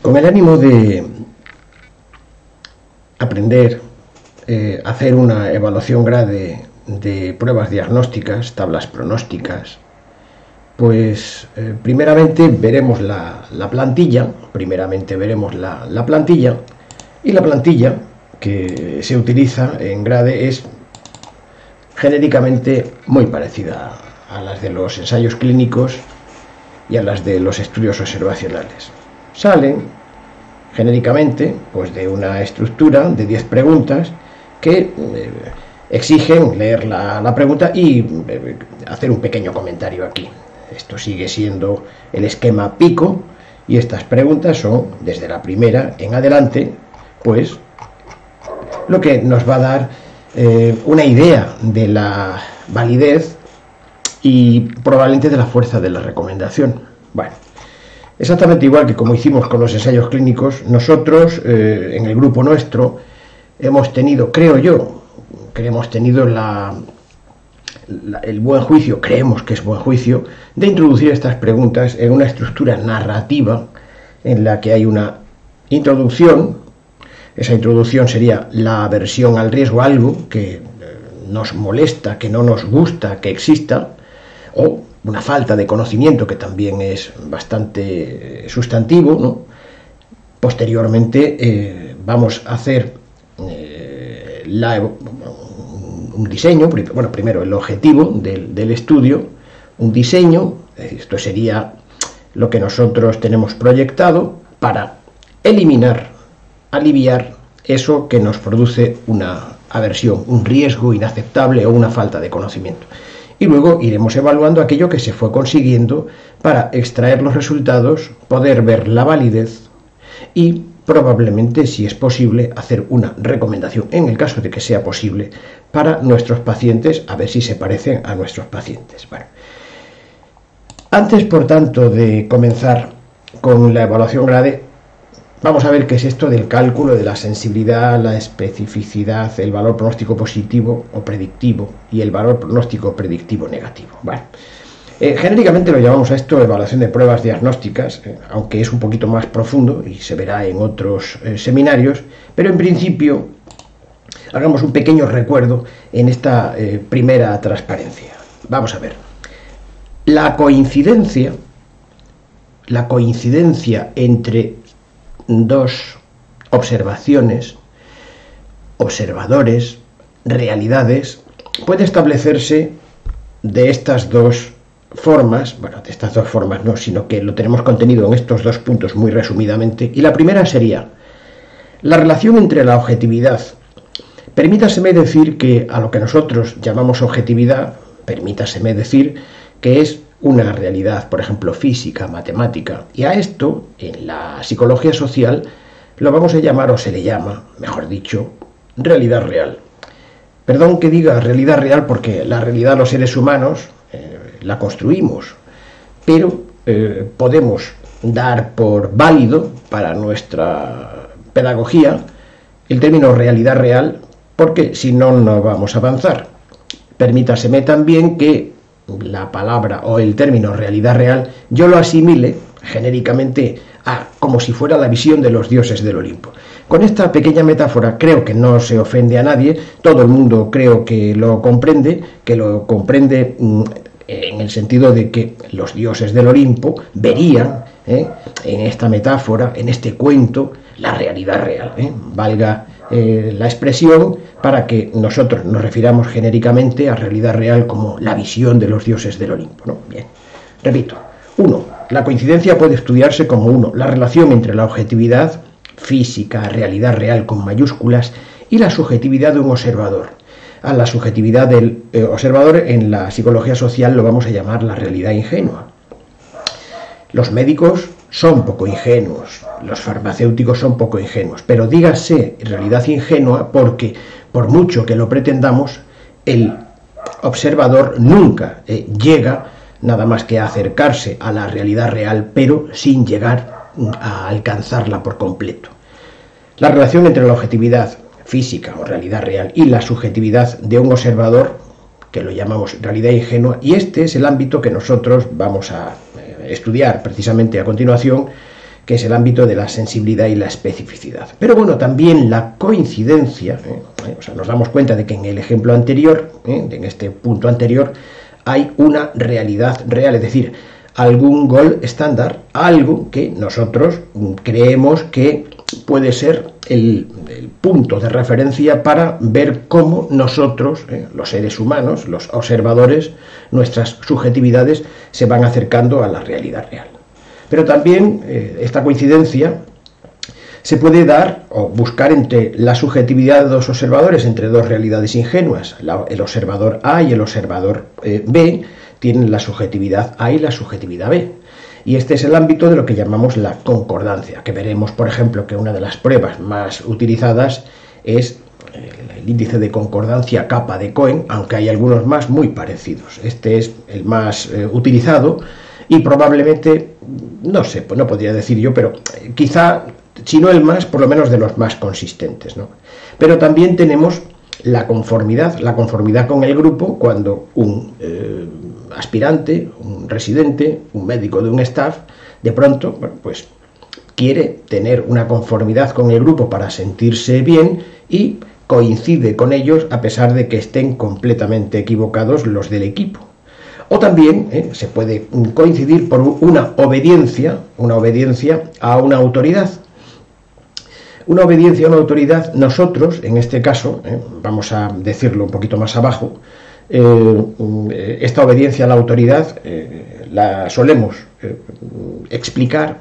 Con el ánimo de aprender, hacer una evaluación grade de pruebas diagnósticas, tablas pronósticas, pues primeramente veremos la plantilla, y la plantilla que se utiliza en grade es genéricamente muy parecida a las de los ensayos clínicos y a las de los estudios observacionales. Salen genéricamente pues de una estructura de 10 preguntas que exigen leer la pregunta y hacer un pequeño comentario aquí. Esto sigue siendo el esquema PICO y estas preguntas son desde la primera en adelante, pues lo que nos va a dar una idea de la validez y probablemente de la fuerza de la recomendación. Bueno, exactamente igual que como hicimos con los ensayos clínicos, nosotros en el grupo nuestro hemos tenido, creo yo, que hemos tenido el buen juicio, creemos que es buen juicio, de introducir estas preguntas en una estructura narrativa en la que hay una introducción. Esa introducción sería la aversión al riesgo, algo que nos molesta, que no nos gusta que exista, o una falta de conocimiento, que también es bastante sustantivo, ¿no? Posteriormente vamos a hacer un diseño, bueno, primero el objetivo del estudio, un diseño, esto sería lo que nosotros tenemos proyectado para eliminar, aliviar eso que nos produce una aversión, un riesgo inaceptable o una falta de conocimiento. Y luego iremos evaluando aquello que se fue consiguiendo para extraer los resultados, poder ver la validez y probablemente, si es posible, hacer una recomendación, en el caso de que sea posible, para nuestros pacientes, a ver si se parecen a nuestros pacientes. Bueno, antes, por tanto, de comenzar con la evaluación grade, vamos a ver qué es esto del cálculo de la sensibilidad, la especificidad, el valor pronóstico positivo o predictivo y el valor pronóstico predictivo negativo. Bueno, genéricamente lo llamamos a esto evaluación de pruebas diagnósticas, aunque es un poquito más profundo y se verá en otros seminarios, pero en principio hagamos un pequeño recuerdo en esta primera transparencia. Vamos a ver. La coincidencia entre dos observaciones, observadores, realidades, puede establecerse de estas dos formas, bueno, de estas dos formas no, sino que lo tenemos contenido en estos dos puntos muy resumidamente, y la primera sería la relación entre la objetividad. Permítaseme decir que a lo que nosotros llamamos objetividad, permítaseme decir que es una realidad, por ejemplo, física, matemática, y a esto, en la psicología social, lo vamos a llamar, o se le llama, mejor dicho, realidad real. Perdón que diga realidad real, porque la realidad los seres humanos la construimos, pero podemos dar por válido para nuestra pedagogía el término realidad real, porque si no, no vamos a avanzar. Permítaseme también que la palabra o el término realidad real yo lo asimile genéricamente a como si fuera la visión de los dioses del Olimpo. Con esta pequeña metáfora creo que no se ofende a nadie, todo el mundo creo que lo comprende en el sentido de que los dioses del Olimpo verían en esta metáfora, en este cuento, la realidad real, valga la expresión, para que nosotros nos refiramos genéricamente a realidad real como la visión de los dioses del Olimpo, ¿no? Bien, repito. 1. La coincidencia puede estudiarse como 1. La relación entre la objetividad física, realidad real con mayúsculas, y la subjetividad de un observador. A la subjetividad del observador en la psicología social lo vamos a llamar la realidad ingenua. Los médicos son poco ingenuos, los farmacéuticos son poco ingenuos, pero dígase realidad ingenua porque, por mucho que lo pretendamos, el observador nunca llega nada más que a acercarse a la realidad real, pero sin llegar a alcanzarla por completo. La relación entre la objetividad física o realidad real y la subjetividad de un observador, que lo llamamos realidad ingenua, y este es el ámbito que nosotros vamos a estudiar precisamente a continuación, que es el ámbito de la sensibilidad y la especificidad. Pero bueno, también la coincidencia, o sea, nos damos cuenta de que en el ejemplo anterior, en este punto anterior, hay una realidad real, es decir, algún gold estándar, algo que nosotros creemos que puede ser el punto de referencia para ver cómo nosotros, los seres humanos, los observadores, nuestras subjetividades se van acercando a la realidad real. Pero también esta coincidencia se puede dar o buscar entre la subjetividad de dos observadores, entre dos realidades ingenuas. El observador A y el observador B tienen la subjetividad A y la subjetividad B. Y este es el ámbito de lo que llamamos la concordancia, que veremos, por ejemplo, que una de las pruebas más utilizadas es el índice de concordancia kappa de Cohen, aunque hay algunos más muy parecidos. Este es el más utilizado y probablemente, no sé, pues no podría decir yo, pero quizá, si no el más, por lo menos de los más consistentes, ¿no? Pero también tenemos la conformidad con el grupo, cuando un aspirante, un residente, un médico de un staff, de pronto, bueno, pues quiere tener una conformidad con el grupo para sentirse bien y coincide con ellos a pesar de que estén completamente equivocados los del equipo. O también se puede coincidir por una obediencia a una autoridad. Una obediencia a una autoridad, nosotros, en este caso, vamos a decirlo un poquito más abajo, esta obediencia a la autoridad la solemos explicar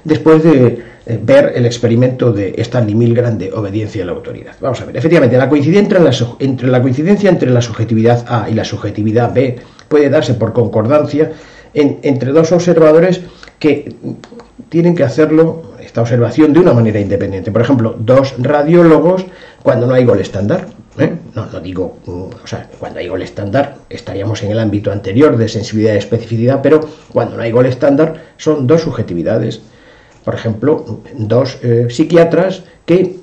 después de ver el experimento de Stanley Milgram de obediencia a la autoridad. Vamos a ver, efectivamente, la coincidencia entre la subjetividad A y la subjetividad B puede darse por concordancia entre dos observadores que tienen que hacerlo, esta observación, de una manera independiente. Por ejemplo, dos radiólogos cuando no hay gold estándar. No digo, o sea, cuando hay gold estándar estaríamos en el ámbito anterior de sensibilidad y especificidad, pero cuando no hay gold estándar son dos subjetividades. Por ejemplo, dos psiquiatras que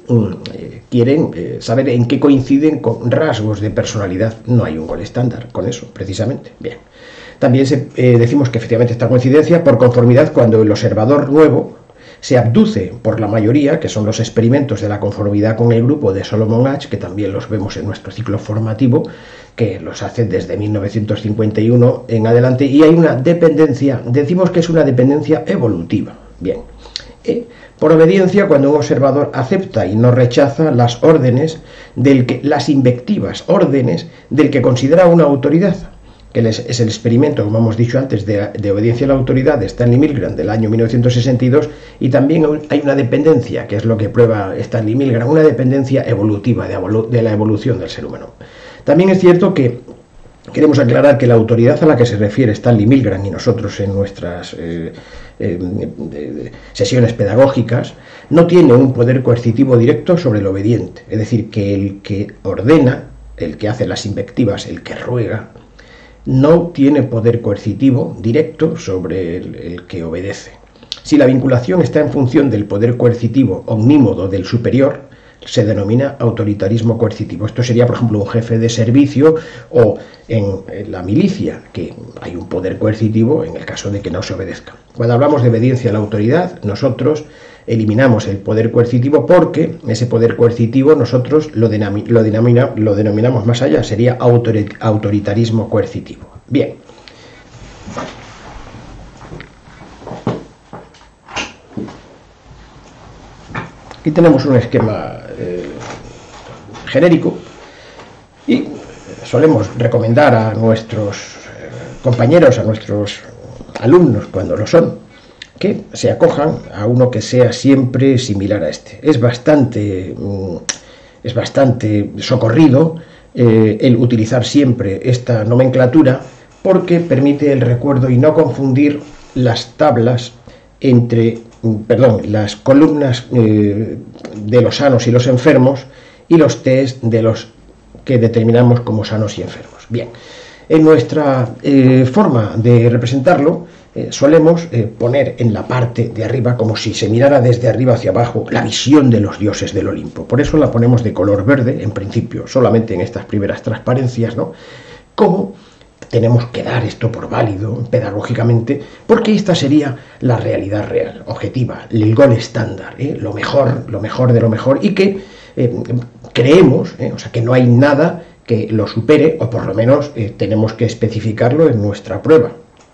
quieren saber en qué coinciden con rasgos de personalidad. No hay un gold estándar con eso, precisamente. Bien. También decimos que efectivamente esta coincidencia por conformidad cuando el observador nuevo se abduce por la mayoría, que son los experimentos de la conformidad con el grupo de Solomon Asch, que también los vemos en nuestro ciclo formativo, que los hace desde 1951 en adelante, y hay una dependencia, decimos que es una dependencia evolutiva. Bien. Por obediencia, cuando un observador acepta y no rechaza las órdenes las invectivas órdenes del que considera una autoridad, que es el experimento, como hemos dicho antes, de obediencia a la autoridad de Stanley Milgram del año 1962, y también hay una dependencia, que es lo que prueba Stanley Milgram, una dependencia evolutiva de la evolución del ser humano. También es cierto que queremos aclarar que la autoridad a la que se refiere Stanley Milgram y nosotros en nuestras sesiones pedagógicas no tiene un poder coercitivo directo sobre el obediente, es decir, que el que ordena, el que hace las invectivas, el que ruega, no tiene poder coercitivo directo sobre el que obedece. Si la vinculación está en función del poder coercitivo omnímodo del superior, se denomina autoritarismo coercitivo. Esto sería, por ejemplo, un jefe de servicio o en la milicia, que hay un poder coercitivo en el caso de que no se obedezca. Cuando hablamos de obediencia a la autoridad, nosotros eliminamos el poder coercitivo porque ese poder coercitivo nosotros lo denominamos más allá, sería autoritarismo coercitivo. Bien. Aquí tenemos un esquema genérico y solemos recomendar a nuestros compañeros, a nuestros alumnos, cuando lo son, que se acojan a uno que sea siempre similar a este. Es bastante socorrido el utilizar siempre esta nomenclatura porque permite el recuerdo y no confundir las tablas las columnas de los sanos y los enfermos y los test de los que determinamos como sanos y enfermos. Bien, en nuestra forma de representarlo solemos poner en la parte de arriba, como si se mirara desde arriba hacia abajo, la visión de los dioses del Olimpo. Por eso la ponemos de color verde, en principio, solamente en estas primeras transparencias, ¿no? Como tenemos que dar esto por válido pedagógicamente, porque esta sería la realidad real, objetiva, el gol estándar, lo mejor de lo mejor, y que creemos, o sea, que no hay nada que lo supere, o por lo menos tenemos que especificarlo en nuestra prueba.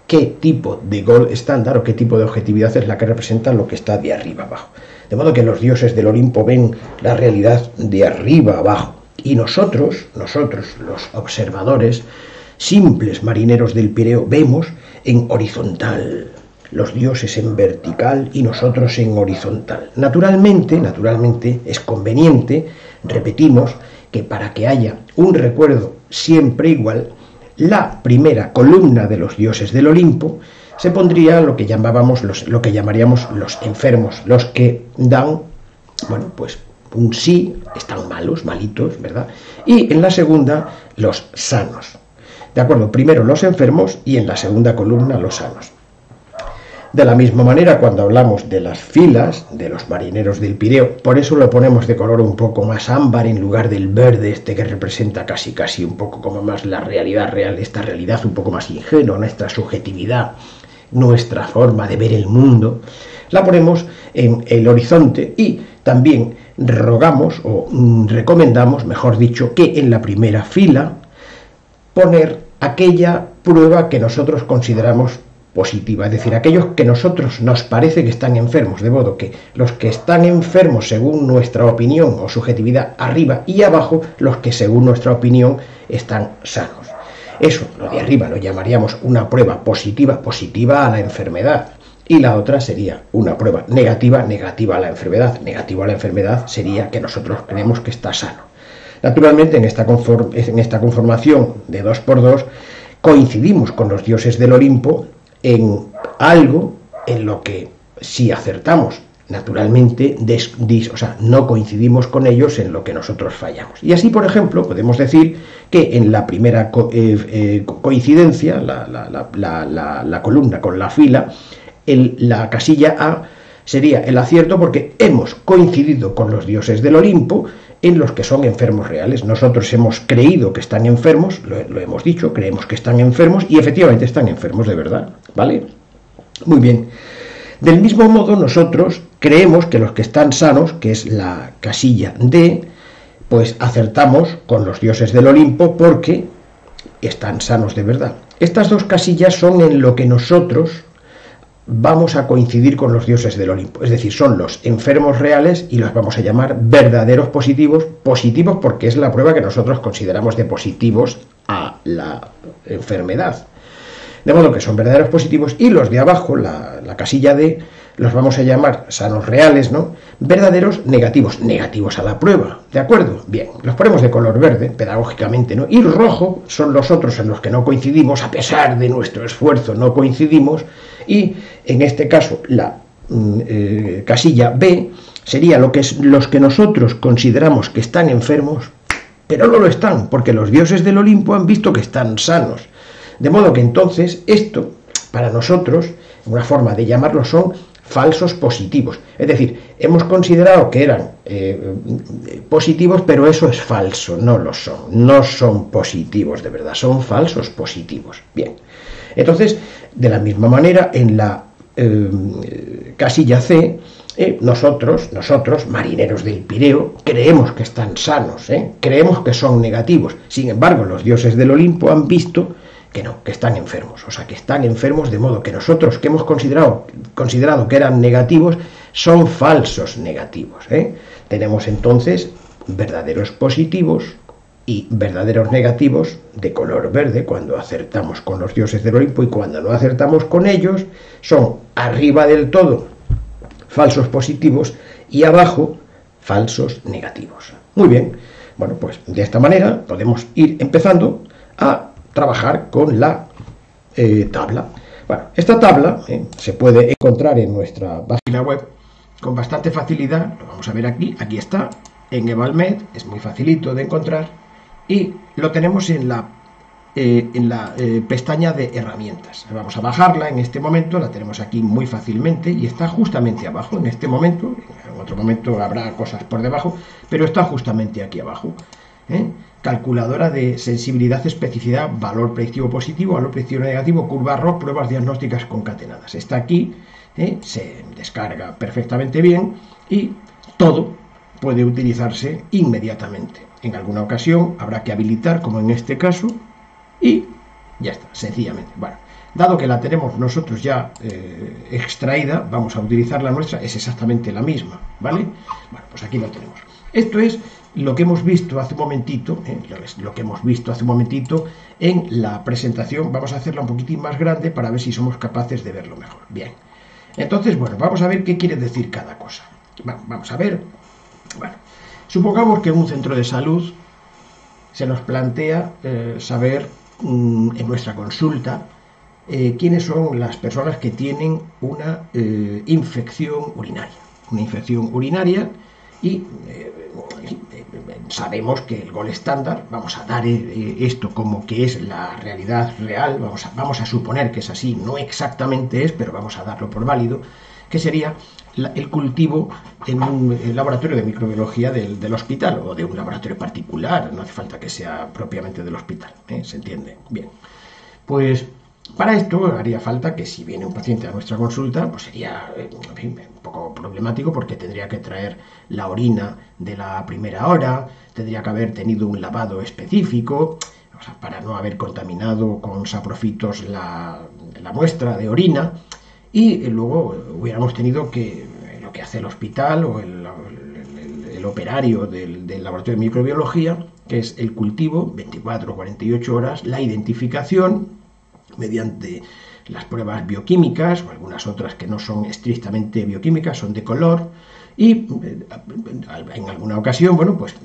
¿Qué tipo de gol estándar o qué tipo de objetividad es la que representa lo que está de arriba abajo? De modo que los dioses del Olimpo ven la realidad de arriba abajo, y nosotros, los observadores, simples marineros del Pireo, vemos en horizontal, los dioses en vertical y nosotros en horizontal. Naturalmente es conveniente, repetimos, que para que haya un recuerdo siempre igual, la primera columna de los dioses del Olimpo se pondría lo que llamaríamos los enfermos, los que dan, bueno, pues un sí, están malos, malitos, ¿verdad? Y en la segunda, los sanos. ¿De acuerdo? Primero los enfermos y en la segunda columna los sanos. De la misma manera, cuando hablamos de las filas de los marineros del Pireo, por eso lo ponemos de color un poco más ámbar en lugar del verde este que representa casi un poco como más la realidad real, esta realidad un poco más ingenua, nuestra subjetividad, nuestra forma de ver el mundo, la ponemos en el horizonte y también rogamos o recomendamos, mejor dicho, que en la primera fila poner aquella prueba que nosotros consideramos positiva, es decir, aquellos que nosotros nos parece que están enfermos, de modo que los que están enfermos según nuestra opinión o subjetividad arriba y abajo, los que según nuestra opinión están sanos. Eso, lo de arriba, lo llamaríamos una prueba positiva a la enfermedad, y la otra sería una prueba negativa a la enfermedad. Negativa a la enfermedad sería que nosotros creemos que está sano. Naturalmente, en esta conformación de 2×2 coincidimos con los dioses del Olimpo en algo en lo que si acertamos, naturalmente, no coincidimos con ellos en lo que nosotros fallamos. Y así, por ejemplo, podemos decir que en la primera coincidencia, la columna con la fila, la casilla A sería el acierto porque hemos coincidido con los dioses del Olimpo en los que son enfermos reales. Nosotros hemos creído que están enfermos, lo hemos dicho, creemos que están enfermos y efectivamente están enfermos de verdad, ¿vale? Muy bien. Del mismo modo, nosotros creemos que los que están sanos, que es la casilla D, pues acertamos con los dioses del Olimpo porque están sanos de verdad. Estas dos casillas son en lo que nosotros vamos a coincidir con los dioses del Olimpo, es decir, son los enfermos reales y los vamos a llamar verdaderos positivos porque es la prueba que nosotros consideramos de positivos a la enfermedad. De modo que son verdaderos positivos y los de abajo, la casilla D, los vamos a llamar sanos reales, ¿no? Verdaderos negativos a la prueba, ¿de acuerdo? Bien, los ponemos de color verde, pedagógicamente, ¿no? Y el rojo son los otros en los que no coincidimos, a pesar de nuestro esfuerzo no coincidimos, y en este caso la casilla B sería los que nosotros consideramos que están enfermos, pero no lo están, porque los dioses del Olimpo han visto que están sanos. De modo que entonces esto, para nosotros, una forma de llamarlo son falsos positivos. Es decir, hemos considerado que eran positivos, pero eso es falso, no lo son. No son positivos de verdad, son falsos positivos. Bien, entonces, de la misma manera, en la casilla C, nosotros, marineros del Pireo, creemos que están sanos, creemos que son negativos. Sin embargo, los dioses del Olimpo han visto que no, que están enfermos, o sea, que están enfermos, de modo que nosotros que hemos considerado que eran negativos, son falsos negativos. Tenemos entonces verdaderos positivos y verdaderos negativos de color verde cuando acertamos con los dioses del Olimpo, y cuando no acertamos con ellos son arriba del todo falsos positivos y abajo falsos negativos. Muy bien, bueno, pues de esta manera podemos ir empezando a trabajar con la tabla. Bueno, esta tabla se puede encontrar en nuestra página web con bastante facilidad. Lo vamos a ver aquí está, en Evalmed, es muy facilito de encontrar, y lo tenemos en la pestaña de herramientas. Vamos a bajarla en este momento, la tenemos aquí muy fácilmente y está justamente abajo en este momento. En otro momento habrá cosas por debajo, pero está justamente aquí abajo. calculadora de sensibilidad, especificidad, valor predictivo positivo, valor predictivo negativo, curva ROC, pruebas diagnósticas concatenadas. Está aquí, se descarga perfectamente bien y todo puede utilizarse inmediatamente. En alguna ocasión habrá que habilitar, como en este caso, y ya está, sencillamente. Bueno, dado que la tenemos nosotros ya extraída, vamos a utilizar la nuestra, es exactamente la misma, ¿vale? Bueno, pues aquí lo tenemos. Esto es lo que hemos visto hace un momentito, en la presentación. Vamos a hacerla un poquitín más grande para ver si somos capaces de verlo mejor. Bien, entonces, bueno, vamos a ver qué quiere decir cada cosa. Vamos a ver. Bueno, supongamos que en un centro de salud se nos plantea saber en nuestra consulta quiénes son las personas que tienen una infección urinaria. Una infección urinaria y sabemos que el gol estándar, vamos a dar esto como que es la realidad real, vamos a suponer que es así, no exactamente es, pero vamos a darlo por válido, que sería el cultivo en un laboratorio de microbiología del hospital o de un laboratorio particular, no hace falta que sea propiamente del hospital, ¿se entiende? Bien, pues para esto haría falta que si viene un paciente a nuestra consulta, pues sería en fin, un poco problemático porque tendría que traer la orina de la primera hora, tendría que haber tenido un lavado específico, o sea, para no haber contaminado con saprofitos la muestra de orina, y luego hubiéramos tenido que, lo que hace el hospital o el operario del laboratorio de microbiología, que es el cultivo, 24 o 48 horas, la identificación mediante las pruebas bioquímicas o algunas otras que no son estrictamente bioquímicas, son de color, y en alguna ocasión, bueno, pues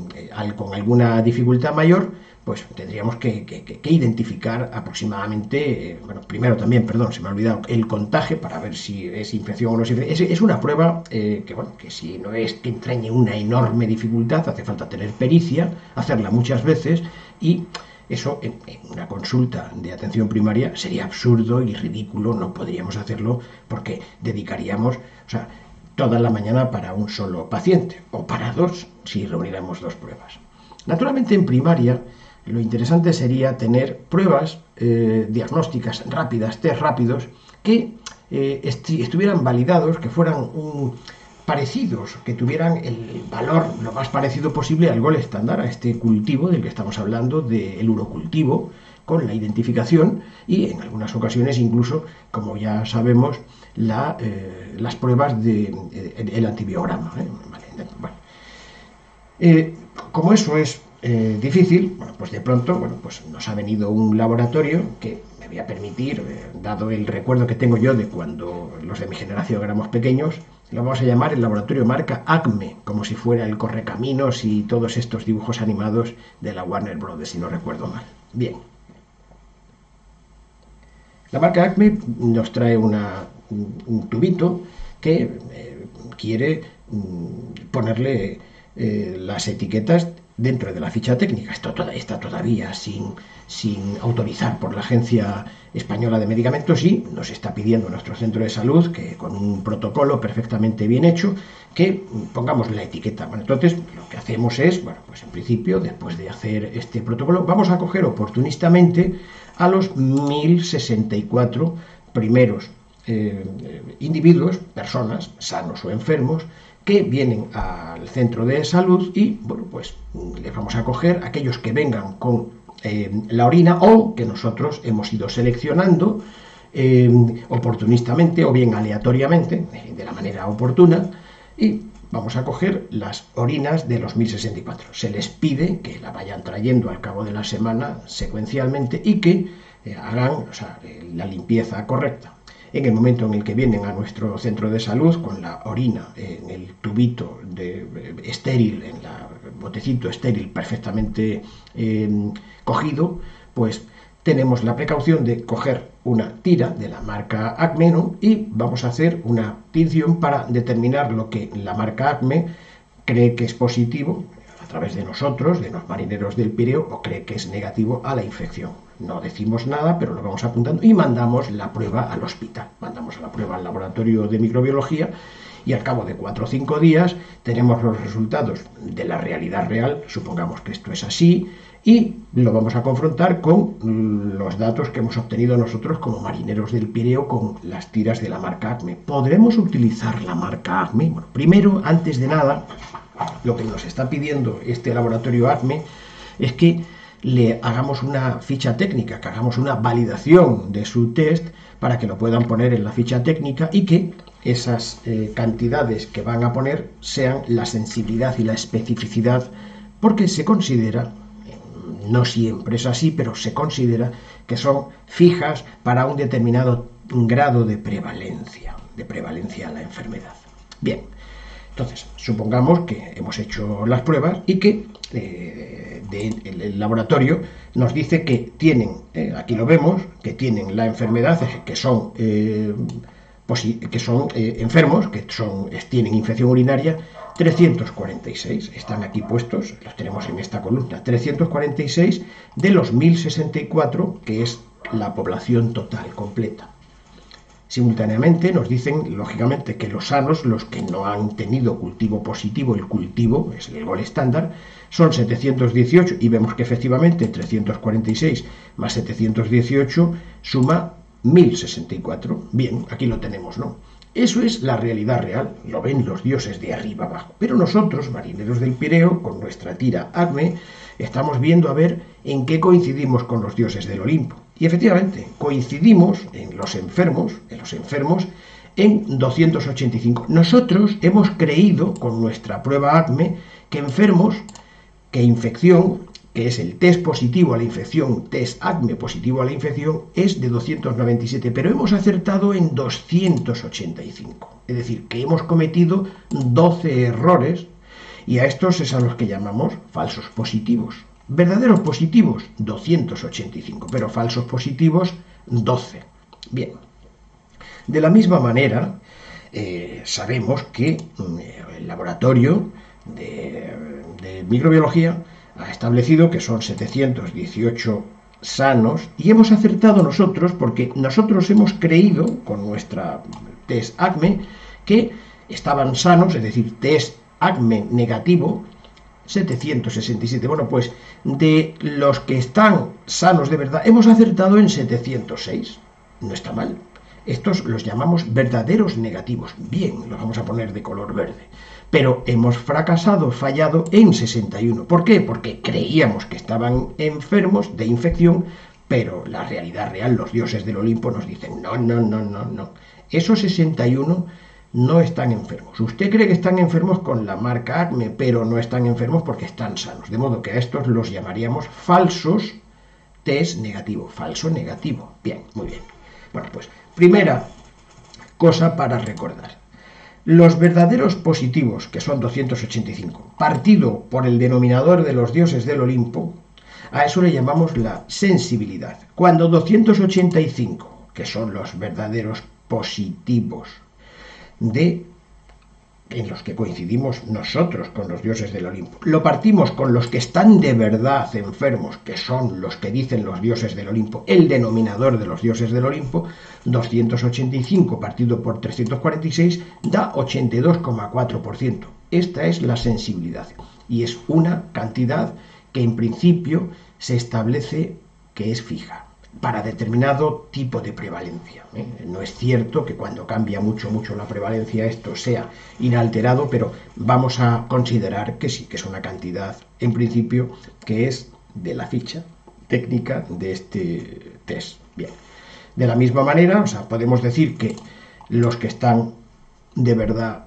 con alguna dificultad mayor, pues tendríamos que identificar aproximadamente, bueno, primero también, perdón, se me ha olvidado, el contagio para ver si es infección o no es infección. Es una prueba que si no es que entrañe una enorme dificultad, hace falta tener pericia, hacerla muchas veces, y eso en una consulta de atención primaria sería absurdo y ridículo, no podríamos hacerlo porque dedicaríamos, o sea, toda la mañana para un solo paciente, o para dos, si reuniéramos dos pruebas. Naturalmente en primaria lo interesante sería tener pruebas diagnósticas rápidas, test rápidos, que estuvieran validados, que fueran parecidos, que tuvieran el valor lo más parecido posible al gol estándar, a este cultivo del que estamos hablando, del urocultivo, con la identificación y en algunas ocasiones incluso, como ya sabemos, las pruebas del antibiograma. Como eso es difícil, bueno, pues de pronto, bueno, pues nos ha venido un laboratorio que me voy a permitir, dado el recuerdo que tengo yo de cuando los de mi generación éramos pequeños, lo vamos a llamar el laboratorio marca Acme, como si fuera el Correcaminos y todos estos dibujos animados de la Warner Brothers, si no recuerdo mal. Bien. La marca Acme nos trae un tubito que quiere ponerle las etiquetas dentro de la ficha técnica. Esto está todavía sin autorizar por la Agencia Española de Medicamentos, y nos está pidiendo nuestro centro de salud que con un protocolo perfectamente bien hecho que pongamos la etiqueta. Bueno, entonces lo que hacemos es, bueno, pues en principio, después de hacer este protocolo, vamos a coger oportunistamente a los 1064 primeros individuos, personas, sanos o enfermos, que vienen al centro de salud, y bueno, pues les vamos a coger aquellos que vengan con la orina, o que nosotros hemos ido seleccionando oportunistamente o bien aleatoriamente, de la manera oportuna, y vamos a coger las orinas de los 1064. Se les pide que la vayan trayendo al cabo de la semana secuencialmente y que hagan, o sea, la limpieza correcta. En el momento en el que vienen a nuestro centro de salud con la orina en el tubito estéril, en el botecito estéril perfectamente cogido, pues tenemos la precaución de coger una tira de la marca Acme, ¿no? Y vamos a hacer una tinción para determinar lo que la marca Acme cree que es positivo a través de nosotros, de los marineros del Pireo, o cree que es negativo a la infección. No decimos nada, pero lo vamos apuntando y mandamos la prueba al hospital. Mandamos la prueba al laboratorio de microbiología y al cabo de 4 o 5 días tenemos los resultados de la realidad real, supongamos que esto es así, y lo vamos a confrontar con los datos que hemos obtenido nosotros como marineros del Pireo con las tiras de la marca ACME. ¿Podremos utilizar la marca ACME? Bueno, primero, antes de nada, lo que nos está pidiendo este laboratorio ACME es que le hagamos una ficha técnica, que hagamos una validación de su test para que lo puedan poner en la ficha técnica y que esas cantidades que van a poner sean la sensibilidad y la especificidad, porque se considera, no siempre es así, pero se considera que son fijas para un determinado grado de prevalencia a la enfermedad. Bien, entonces, supongamos que hemos hecho las pruebas y que el laboratorio nos dice que tienen, aquí lo vemos, que tienen la enfermedad, que son enfermos, tienen infección urinaria, 346, están aquí puestos, los tenemos en esta columna, 346 de los 1064, que es la población total completa. Simultáneamente nos dicen, lógicamente, que los sanos, los que no han tenido cultivo positivo, el cultivo es el gol estándar, son 718 y vemos que efectivamente 346 más 718 suma 1064. Bien, aquí lo tenemos, ¿no? Eso es la realidad real, lo ven los dioses de arriba abajo. Pero nosotros, marineros del Pireo, con nuestra tira ACME, estamos viendo a ver en qué coincidimos con los dioses del Olimpo. Y efectivamente, coincidimos en los enfermos en 285. Nosotros hemos creído, con nuestra prueba ACME, que enfermos, que infección, que es el test positivo a la infección, test ACME positivo a la infección, es de 297, pero hemos acertado en 285. Es decir, que hemos cometido 12 errores, y a estos es a los que llamamos falsos positivos. Verdaderos positivos, 285, pero falsos positivos, 12. Bien, de la misma manera, sabemos que el laboratorio de microbiología ha establecido que son 718 sanos y hemos acertado nosotros porque nosotros hemos creído con nuestra test ACME que estaban sanos, es decir, test ACME negativo, 767. Bueno, pues de los que están sanos de verdad, hemos acertado en 706. No está mal. Estos los llamamos verdaderos negativos. Bien, los vamos a poner de color verde. Pero hemos fallado en 61. ¿Por qué? Porque creíamos que estaban enfermos de infección, pero la realidad real, los dioses del Olimpo nos dicen, no. Esos 61 no están enfermos. Usted cree que están enfermos con la marca ACME, pero no están enfermos porque están sanos. De modo que a estos los llamaríamos falsos test negativo. Falso negativo. Bien, muy bien. Bueno, pues primera cosa para recordar. Los verdaderos positivos, que son 285, partido por el denominador de los dioses del Olimpo, a eso le llamamos la sensibilidad. Cuando 285, que son los verdaderos positivos, en los que coincidimos nosotros con los dioses del Olimpo, lo partimos con los que están de verdad enfermos, que son los que dicen los dioses del Olimpo, el denominador de los dioses del Olimpo, 285 partido por 346 da 82,4%. Esta es la sensibilidad y es una cantidad que en principio se establece que es fija para determinado tipo de prevalencia. No es cierto que cuando cambia mucho la prevalencia esto sea inalterado, pero vamos a considerar que sí, que es una cantidad, en principio, que es de la ficha técnica de este test. Bien. De la misma manera, podemos decir que los que están de verdad,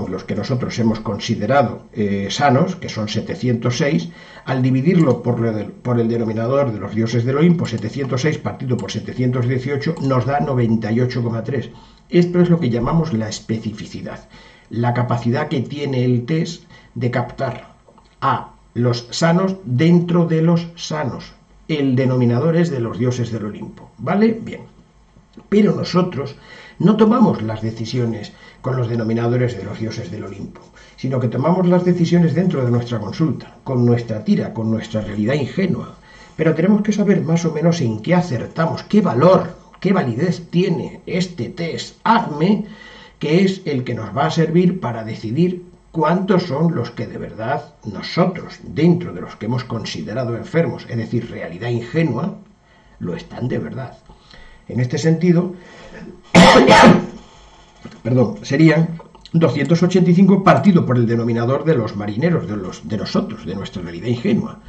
los que nosotros hemos considerado sanos, que son 706, al dividirlo por el denominador de los dioses del Olimpo, 706 partido por 718, nos da 98,3. Esto es lo que llamamos la especificidad, la capacidad que tiene el test de captar a los sanos dentro de los sanos. El denominador es de los dioses del Olimpo, ¿vale? Bien. Pero nosotros no tomamos las decisiones con los denominadores de los dioses del Olimpo, sino que tomamos las decisiones dentro de nuestra consulta, con nuestra tira, con nuestra realidad ingenua. Pero tenemos que saber más o menos en qué acertamos, qué valor, qué validez tiene este test ACME que es el que nos va a servir para decidir cuántos son los que de verdad nosotros, dentro de los que hemos considerado enfermos, es decir, realidad ingenua, lo están de verdad. En este sentido, serían 285 partido por el denominador de los marineros, de nosotros, de nuestra realidad ingenua.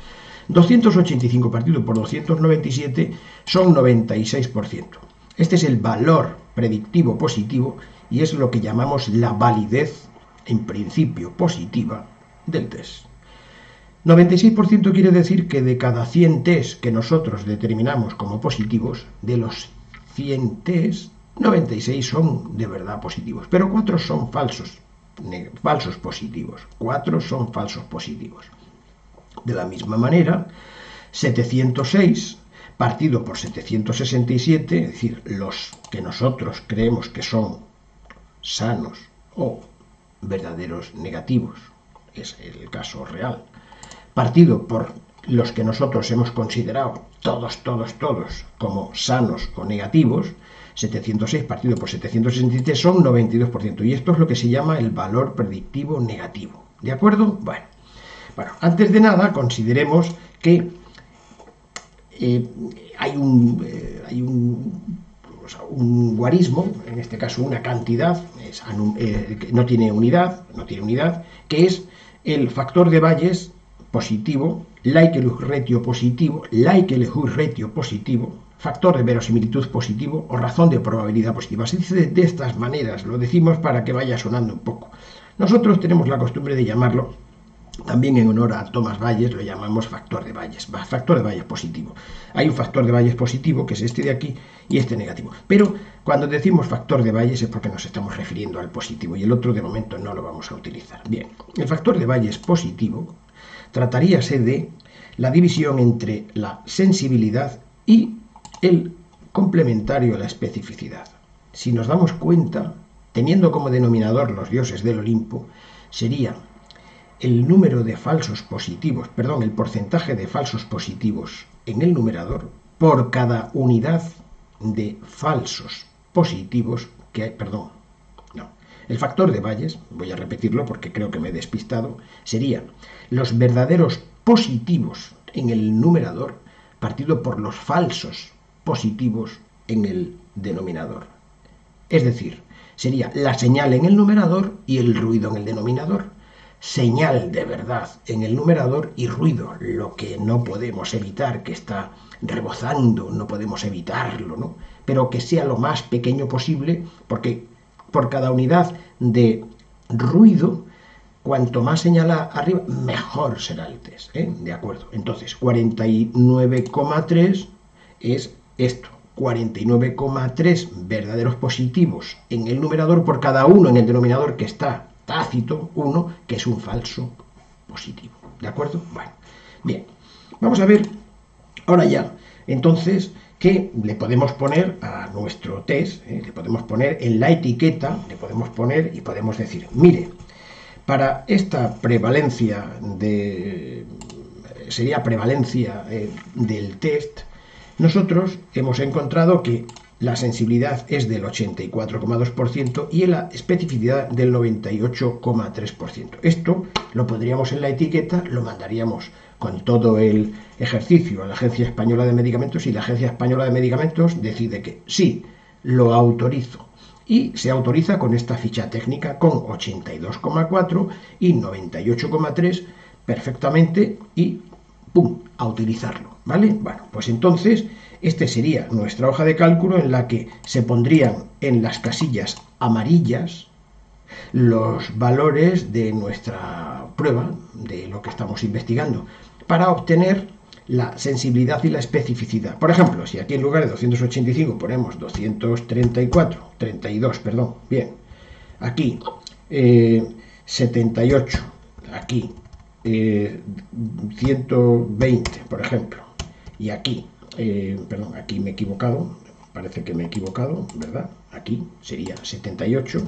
285 partido por 297 son 96%. Este es el valor predictivo positivo y es lo que llamamos la validez en principio positiva del test. 96% quiere decir que de cada 100 test que nosotros determinamos como positivos, de los 100 test, 96 son de verdad positivos, pero 4 son falsos positivos. 4 son falsos positivos. De la misma manera, 706 partido por 767, es decir, los que nosotros creemos que son sanos o verdaderos negativos, es el caso real, partido por los que nosotros hemos considerado todos como sanos o negativos, 706 partido por 767 son 92%, y esto es lo que se llama el valor predictivo negativo. ¿De acuerdo? Bueno, antes de nada consideremos que hay un guarismo, en este caso una cantidad, no tiene unidad, que es el factor de Bayes positivo, likelihood ratio positivo, factor de verosimilitud positivo o razón de probabilidad positiva. Se dice de estas maneras, lo decimos para que vaya sonando un poco. Nosotros tenemos la costumbre de llamarlo, también en honor a Thomas Bayes, lo llamamos factor de Bayes positivo. Hay un factor de Bayes positivo, que es este de aquí, y este negativo. Pero cuando decimos factor de Bayes es porque nos estamos refiriendo al positivo, y el otro de momento no lo vamos a utilizar. Bien, el factor de Bayes positivo trataríase de la división entre la sensibilidad y el complementario a la especificidad. Si nos damos cuenta, teniendo como denominador los dioses del Olimpo, sería el número de falsos positivos, el porcentaje de falsos positivos en el numerador por cada unidad de falsos positivos que hay, el factor de Bayes, voy a repetirlo porque creo que me he despistado, sería los verdaderos positivos en el numerador partido por los falsos positivos en el denominador. Es decir, sería la señal en el numerador y el ruido en el denominador. Señal de verdad en el numerador y ruido, lo que no podemos evitar, que está rebozando, no podemos evitarlo, ¿no? Pero que sea lo más pequeño posible, porque por cada unidad de ruido, cuanto más señal arriba, mejor será el test, ¿eh? De acuerdo. Entonces, 49,3 es esto. 49,3 verdaderos positivos en el numerador por cada uno en el denominador que está tácito, 1, que es un falso positivo. ¿De acuerdo? Bueno, bien. Vamos a ver ahora ya, entonces, que le podemos poner a nuestro test, le podemos poner en la etiqueta, le podemos poner y podemos decir, mire, para esta prevalencia sería prevalencia del test, nosotros hemos encontrado que la sensibilidad es del 84,2% y la especificidad del 98,3%. Esto lo pondríamos en la etiqueta, lo mandaríamos con todo el ejercicio a la Agencia Española de Medicamentos y la Agencia Española de Medicamentos decide que sí, lo autorizo. Y se autoriza con esta ficha técnica con 82,4 y 98,3 perfectamente y ¡pum!, a utilizarlo, ¿vale? Bueno, pues entonces este sería nuestra hoja de cálculo en la que se pondrían en las casillas amarillas los valores de nuestra prueba, de lo que estamos investigando, para obtener la sensibilidad y la especificidad. Por ejemplo, si aquí en lugar de 285 ponemos 32, bien, aquí 78, aquí 120, por ejemplo, y aquí, aquí me he equivocado, parece que me he equivocado, ¿verdad? Aquí sería 78,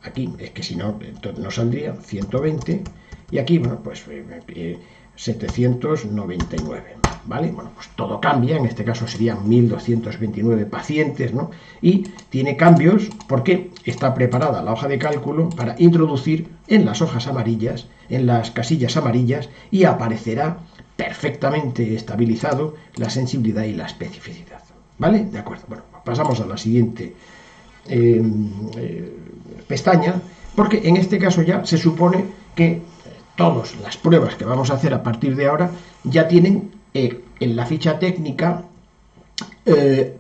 aquí, es que si no, no saldría, 120, y aquí, bueno, pues 799. ¿vale? Bueno, pues todo cambia, en este caso serían 1.229 pacientes, ¿no? Y tiene cambios porque está preparada la hoja de cálculo para introducir en las hojas amarillas, en las casillas amarillas, y aparecerá perfectamente estabilizado la sensibilidad y la especificidad, ¿vale? De acuerdo, bueno, pasamos a la siguiente pestaña, porque en este caso ya se supone que todas las pruebas que vamos a hacer a partir de ahora ya tienen en la ficha técnica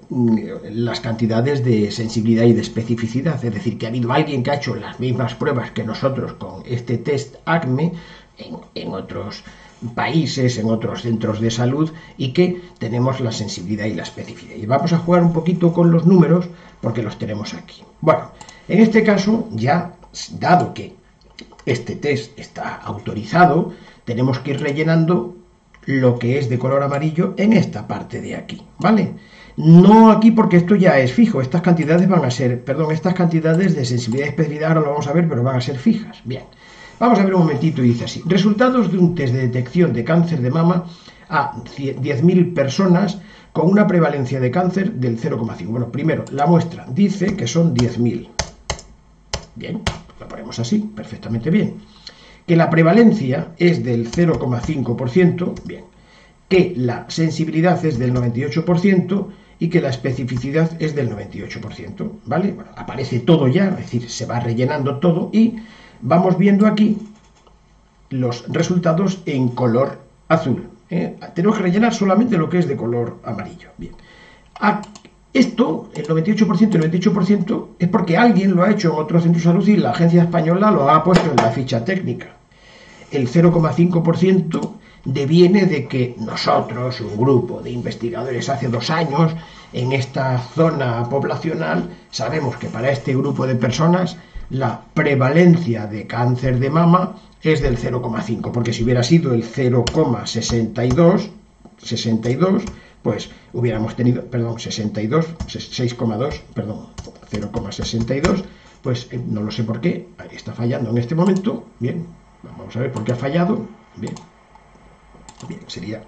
las cantidades de sensibilidad y de especificidad, es decir, que ha habido alguien que ha hecho las mismas pruebas que nosotros con este test ACME en otros países, en otros centros de salud, y que tenemos la sensibilidad y la especificidad. Y vamos a jugar un poquito con los números porque los tenemos aquí. Bueno, en este caso, ya dado que este test está autorizado, tenemos que ir rellenando lo que es de color amarillo en esta parte de aquí, ¿vale? No aquí porque esto ya es fijo, estas cantidades van a ser, estas cantidades de sensibilidad y especificidad ahora lo vamos a ver, pero van a ser fijas. Bien, vamos a ver un momentito y dice así: resultados de un test de detección de cáncer de mama a 10.000 personas con una prevalencia de cáncer del 0,5. Bueno, primero, la muestra dice que son 10.000. Bien, lo ponemos así, perfectamente bien. Que la prevalencia es del 0,5%, bien. Que la sensibilidad es del 98% y que la especificidad es del 98%, ¿vale? Bueno, aparece todo ya, es decir, se va rellenando todo y vamos viendo aquí los resultados en color azul. Tenemos que rellenar solamente lo que es de color amarillo. Bien. Esto, el 98% y el 98%, es porque alguien lo ha hecho en otro centro de salud y la agencia española lo ha puesto en la ficha técnica. El 0,5% deviene de que nosotros, un grupo de investigadores hace 2 años, en esta zona poblacional, sabemos que para este grupo de personas la prevalencia de cáncer de mama es del 0,5, porque si hubiera sido el 0,62, pues hubiéramos tenido, 0,62, pues no lo sé por qué, está fallando en este momento. Bien, vamos a ver por qué ha fallado. Bien, sería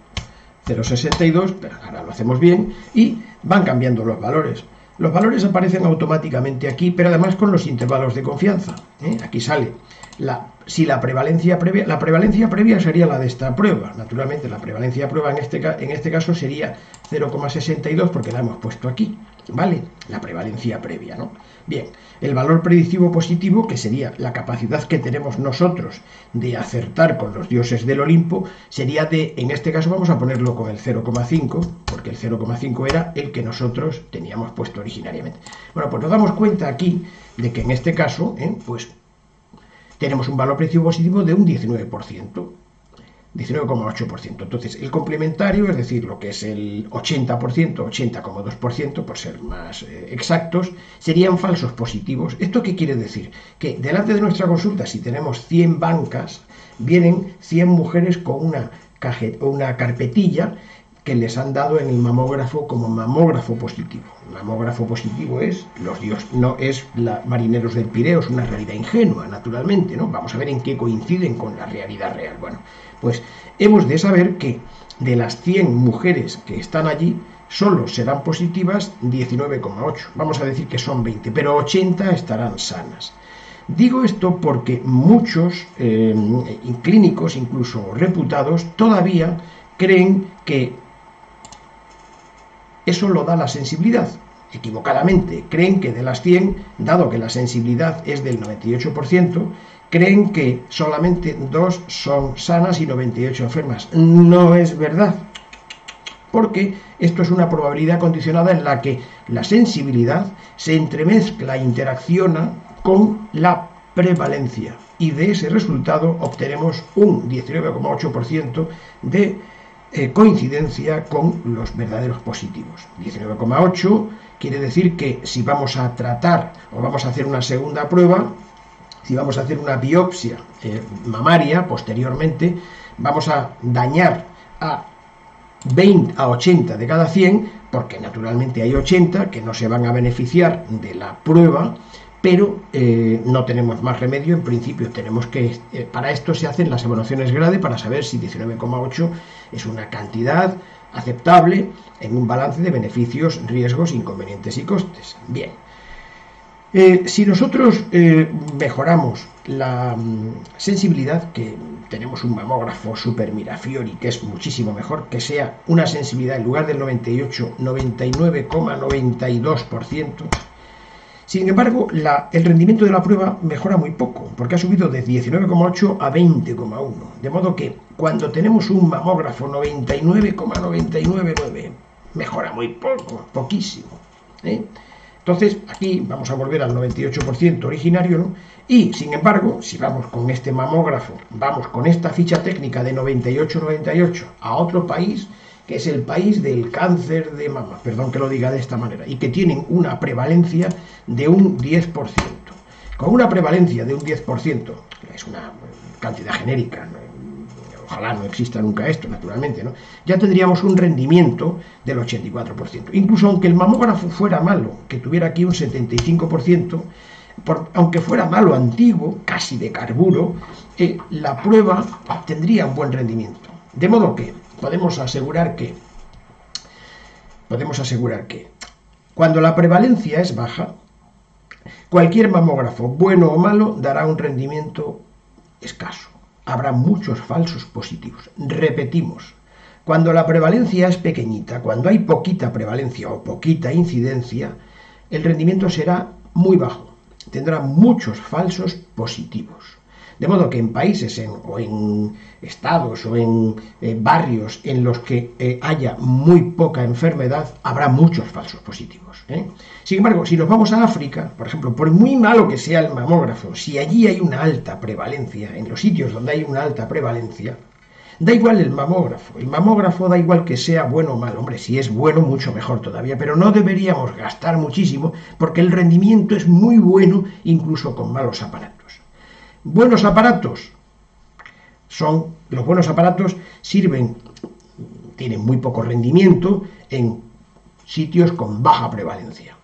0,62, pero ahora lo hacemos bien y van cambiando los valores. Los valores aparecen automáticamente aquí, pero además con los intervalos de confianza. Aquí sale si la prevalencia previa sería la de esta prueba. Naturalmente la prevalencia prueba en este caso sería 0,62 porque la hemos puesto aquí, ¿vale? La prevalencia previa, ¿no? Bien, el valor predictivo positivo, que sería la capacidad que tenemos nosotros de acertar con los dioses del Olimpo, sería en este caso vamos a ponerlo con el 0,5, porque el 0,5 era el que nosotros teníamos puesto originariamente. Bueno, pues nos damos cuenta aquí de que en este caso, pues tenemos un valor predictivo positivo de un 19%, 19,8%. Entonces, el complementario, es decir, lo que es el 80%, 80,2%, por ser más exactos, serían falsos positivos. ¿Esto qué quiere decir? Que delante de nuestra consulta, si tenemos 100 bancas, vienen 100 mujeres con una carpetilla que les han dado en el mamógrafo como mamógrafo positivo. Mamógrafo positivo no es Marineros del Pireo, es una realidad ingenua, naturalmente, ¿no? Vamos a ver en qué coinciden con la realidad real. Bueno, pues hemos de saber que de las 100 mujeres que están allí, solo serán positivas 19,8. Vamos a decir que son 20, pero 80 estarán sanas. Digo esto porque muchos clínicos, incluso reputados, todavía creen que eso lo da la sensibilidad. Equivocadamente, creen que de las 100, dado que la sensibilidad es del 98%, creen que solamente 2 son sanas y 98 enfermas. No es verdad, porque esto es una probabilidad condicionada en la que la sensibilidad se entremezcla, interacciona con la prevalencia, y de ese resultado obtenemos un 19,8% de coincidencia con los verdaderos positivos. 19,8 quiere decir que si vamos a tratar o vamos a hacer una segunda prueba, si vamos a hacer una biopsia mamaria posteriormente, vamos a dañar a 80 de cada 100, porque naturalmente hay 80 que no se van a beneficiar de la prueba, pero no tenemos más remedio. En principio tenemos que, para esto se hacen las evaluaciones grade para saber si 19,8 es una cantidad aceptable en un balance de beneficios, riesgos, inconvenientes y costes. Bien. Si nosotros mejoramos la sensibilidad, que tenemos un mamógrafo Super Mirafiori que es muchísimo mejor, que sea una sensibilidad en lugar del 98, 99,92%, sin embargo, el rendimiento de la prueba mejora muy poco, porque ha subido de 19,8 a 20,1. De modo que cuando tenemos un mamógrafo 99,999, mejora muy poco, poquísimo. Entonces, aquí vamos a volver al 98% originario, ¿no? Y, sin embargo, si vamos con este mamógrafo, vamos con esta ficha técnica de 98,98 a otro país, que es el país del cáncer de mama, perdón que lo diga de esta manera, y que tienen una prevalencia de un 10%. Con una prevalencia de un 10%, es una cantidad genérica, ¿no? Ojalá no exista nunca esto, naturalmente, ¿no? Ya tendríamos un rendimiento del 84%. Incluso aunque el mamógrafo fuera malo, que tuviera aquí un 75%, aunque fuera malo antiguo, casi de carburo, la prueba tendría un buen rendimiento. De modo que podemos asegurar que cuando la prevalencia es baja, cualquier mamógrafo, bueno o malo, dará un rendimiento escaso. Habrá muchos falsos positivos. Repetimos, cuando la prevalencia es pequeñita, cuando hay poquita prevalencia o poquita incidencia, el rendimiento será muy bajo. Tendrá muchos falsos positivos. De modo que en países o en estados o en barrios en los que haya muy poca enfermedad, habrá muchos falsos positivos. Sin embargo, si nos vamos a África, por ejemplo, por muy malo que sea el mamógrafo, si allí hay una alta prevalencia, en los sitios donde hay una alta prevalencia, da igual el mamógrafo da igual que sea bueno o malo. Hombre, si es bueno, mucho mejor todavía, pero no deberíamos gastar muchísimo porque el rendimiento es muy bueno incluso con malos aparatos. Buenos aparatos los buenos aparatos tienen muy poco rendimiento en sitios con baja prevalencia.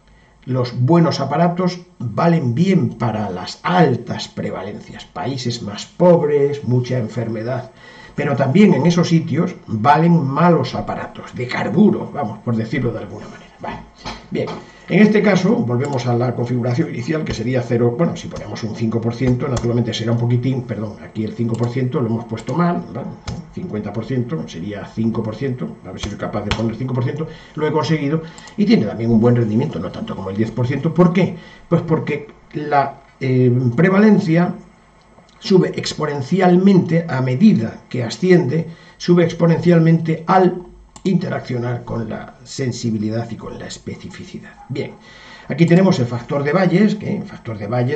Los buenos aparatos valen bien para las altas prevalencias, países más pobres, mucha enfermedad, pero también en esos sitios valen malos aparatos, de carburo, vamos, por decirlo de alguna manera. Vale. Bien, en este caso volvemos a la configuración inicial, que sería 0, bueno, si ponemos un 5%, naturalmente será un poquitín, perdón, aquí el 5% lo hemos puesto mal, ¿vale? 50% sería 5%, a ver si soy capaz de poner 5%, lo he conseguido, y tiene también un buen rendimiento, no tanto como el 10%, ¿por qué? Pues porque la prevalencia sube exponencialmente a medida que asciende, sube exponencialmente al interaccionar con la sensibilidad y con la especificidad. Bien, aquí tenemos el factor de Bayes,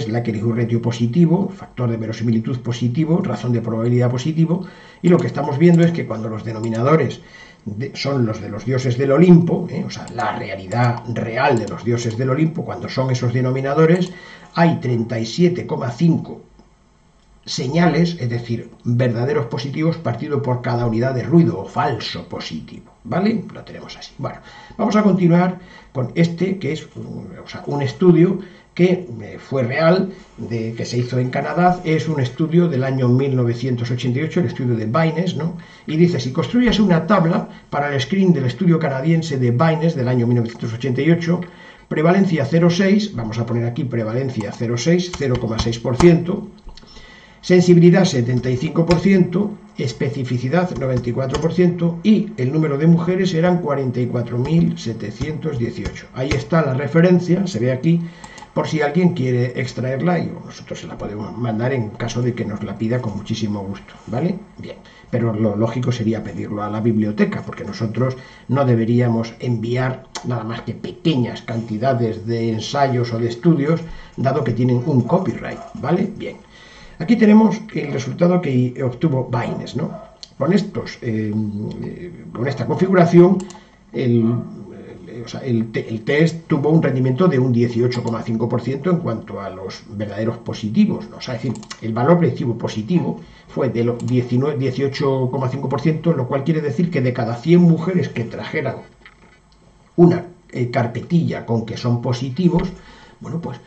likelihood ratio positivo, factor de verosimilitud positivo, razón de probabilidad positivo, y lo que estamos viendo es que cuando los denominadores son los de los dioses del Olimpo, o sea, la realidad real de los dioses del Olimpo, cuando son esos denominadores, hay 37,5 señales, es decir, verdaderos positivos partido por cada unidad de ruido o falso positivo, ¿vale? Lo tenemos así. Bueno, vamos a continuar con este, que es un estudio que fue real, que se hizo en Canadá. Es un estudio del año 1988, el estudio de Baynes, ¿no? Y dice, si construyes una tabla para el screen del estudio canadiense de Baynes del año 1988, prevalencia 0,6, vamos a poner aquí prevalencia 0,6, 0,6%, sensibilidad 75%, especificidad 94% y el número de mujeres eran 44.718. Ahí está la referencia, se ve aquí, por si alguien quiere extraerla y nosotros se la podemos mandar en caso de que nos la pida con muchísimo gusto, ¿vale? Bien, pero lo lógico sería pedirlo a la biblioteca, porque nosotros no deberíamos enviar nada más que pequeñas cantidades de ensayos o de estudios, dado que tienen un copyright, ¿vale? Bien. Aquí tenemos el resultado que obtuvo Baynes, ¿no? Con esta configuración, el test tuvo un rendimiento de un 18,5% en cuanto a los verdaderos positivos, ¿no? O sea, es decir, el valor predictivo positivo fue de 18,5%, lo cual quiere decir que de cada 100 mujeres que trajeran una carpetilla con que son positivos, bueno, pues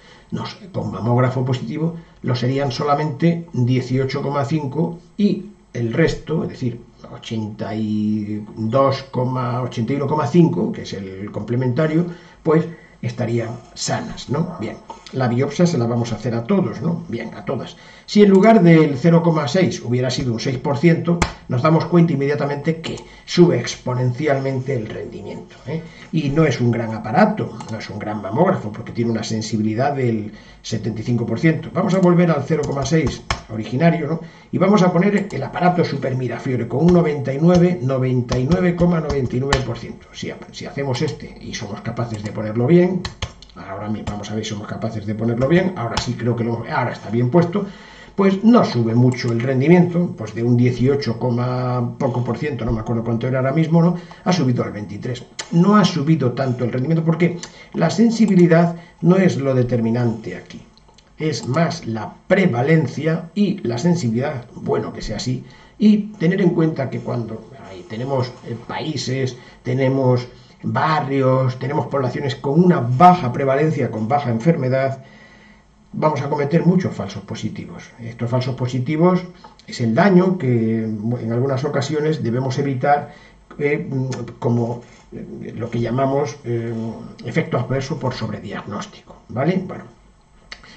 con mamógrafo positivo lo serían solamente 18,5 y el resto, es decir, 81,5, que es el complementario, pues estarían sanas, ¿no? Bien, la biopsia se la vamos a hacer a todos, ¿no? Bien, a todas. Si en lugar del 0,6 hubiera sido un 6%, nos damos cuenta inmediatamente que sube exponencialmente el rendimiento, ¿eh? Y no es un gran aparato, no es un gran mamógrafo, porque tiene una sensibilidad del 75%. Vamos a volver al 0,6 originario, ¿no? Y vamos a poner el aparato Super Mirafiore con un 99,99%. Si hacemos este y somos capaces de ponerlo bien, ahora vamos a ver si somos capaces de ponerlo bien, ahora sí creo que ahora está bien puesto, pues no sube mucho el rendimiento, pues de un 18, poco por ciento, no me acuerdo cuánto era ahora mismo, ¿no? Ha subido al 23. No ha subido tanto el rendimiento porque la sensibilidad no es lo determinante aquí. Es más la prevalencia y la sensibilidad, bueno que sea así, y tener en cuenta que cuando tenemos países, tenemos barrios, tenemos poblaciones con una baja prevalencia, con baja enfermedad, vamos a cometer muchos falsos positivos. Estos falsos positivos es el daño que en algunas ocasiones debemos evitar, como lo que llamamos efecto adverso por sobrediagnóstico, ¿vale? Bueno,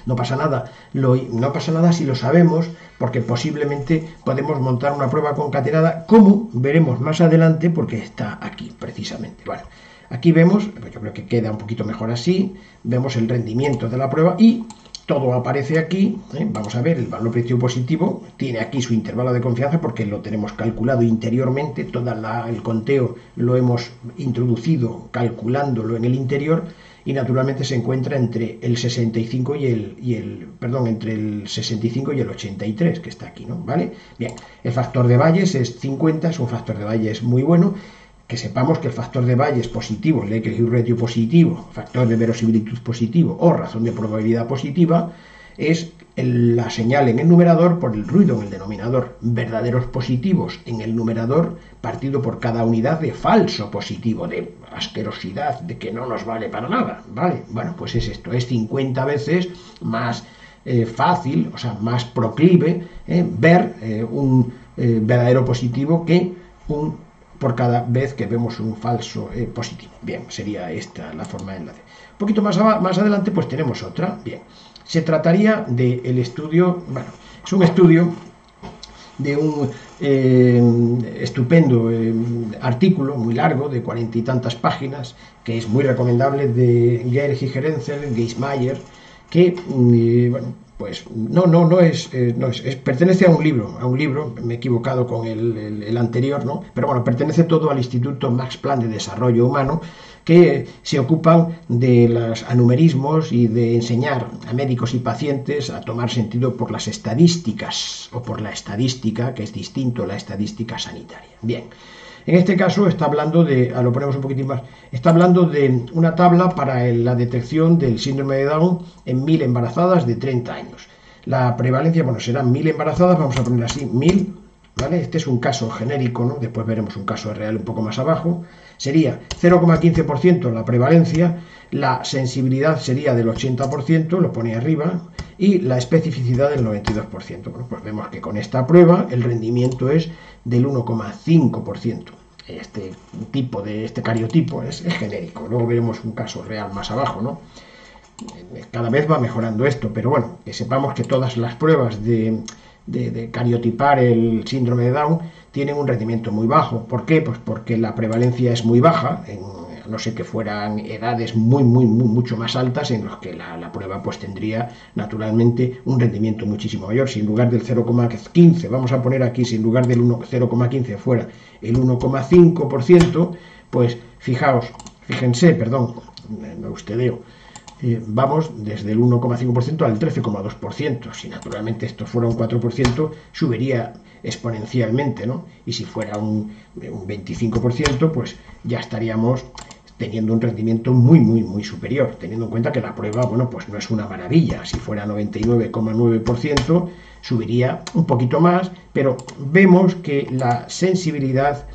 no pasa nada, no pasa nada si lo sabemos, porque posiblemente podemos montar una prueba concatenada, como veremos más adelante, porque está aquí precisamente. Bueno, aquí vemos, yo creo que queda un poquito mejor así, vemos el rendimiento de la prueba y todo aparece aquí, ¿eh? Vamos a ver, el valor predictivo positivo tiene aquí su intervalo de confianza porque lo tenemos calculado interiormente, todo el conteo lo hemos introducido calculándolo en el interior y naturalmente se encuentra entre el 65 entre el 65 y el 83, que está aquí, ¿no? ¿Vale? Bien, el factor de Bayes es 50, es un factor de Bayes muy bueno. Que sepamos que el factor de Bayes positivo, el equilibrio ratio positivo, factor de verosimilitud positivo o razón de probabilidad positiva, es la señal en el numerador por el ruido en el denominador. Verdaderos positivos en el numerador partido por cada unidad de falso positivo, de asquerosidad, de que no nos vale para nada, ¿vale? Bueno, pues es esto, es 50 veces más fácil, o sea, más proclive ver un verdadero positivo que por cada vez que vemos un falso positivo. Bien, sería esta la forma de enlace. Un poquito más adelante pues tenemos otra. Bien, se trataría del estudio, bueno, es un estudio de un estupendo artículo muy largo, de 40 y tantas páginas, que es muy recomendable, de Gerhard Gerenzel, Geismayer, que, bueno, pues pertenece a un libro, me he equivocado con el anterior, ¿no? Pero bueno, pertenece todo al Instituto Max Planck de Desarrollo Humano, que se ocupan de los anumerismos y de enseñar a médicos y pacientes a tomar sentido por las estadísticas, o por la estadística, que es distinto a la estadística sanitaria. Bien. En este caso está hablando lo ponemos un poquitín más, está hablando de una tabla para la detección del síndrome de Down en 1000 embarazadas de 30 años. La prevalencia, bueno, serán 1000 embarazadas, vamos a poner así, 1000, ¿vale? Este es un caso genérico, ¿no? Después veremos un caso real un poco más abajo. Sería 0,15% la prevalencia, la sensibilidad sería del 80%, lo pone arriba, y la especificidad del 92%. Bueno, pues vemos que con esta prueba el rendimiento es del 1,5%. Este cariotipo es cariotipo, luego veremos un caso real más abajo, ¿no? Cada vez va mejorando esto, pero bueno, que sepamos que todas las pruebas de cariotipar el síndrome de Down tienen un rendimiento muy bajo. ¿Por qué? Pues porque la prevalencia es muy baja, a no ser que fueran edades mucho más altas en los que la prueba pues tendría naturalmente un rendimiento muchísimo mayor. Si en lugar del 0,15, vamos a poner aquí, si en lugar del 0,15 fuera el 1,5%, pues fíjense, vamos desde el 1,5% al 13,2%. Si naturalmente esto fuera un 4%, subiría exponencialmente, ¿no? Y si fuera un 25%, pues ya estaríamos teniendo un rendimiento muy superior, teniendo en cuenta que la prueba, bueno, pues no es una maravilla. Si fuera 99,9%, subiría un poquito más, pero vemos que la sensibilidad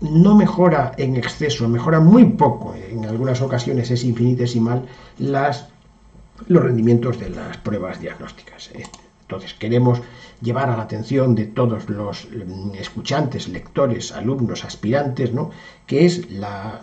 no mejora en exceso, mejora muy poco, en algunas ocasiones es infinitesimal los rendimientos de las pruebas diagnósticas. Entonces queremos llevar a la atención de todos los escuchantes, lectores, alumnos, aspirantes, ¿no?, que es la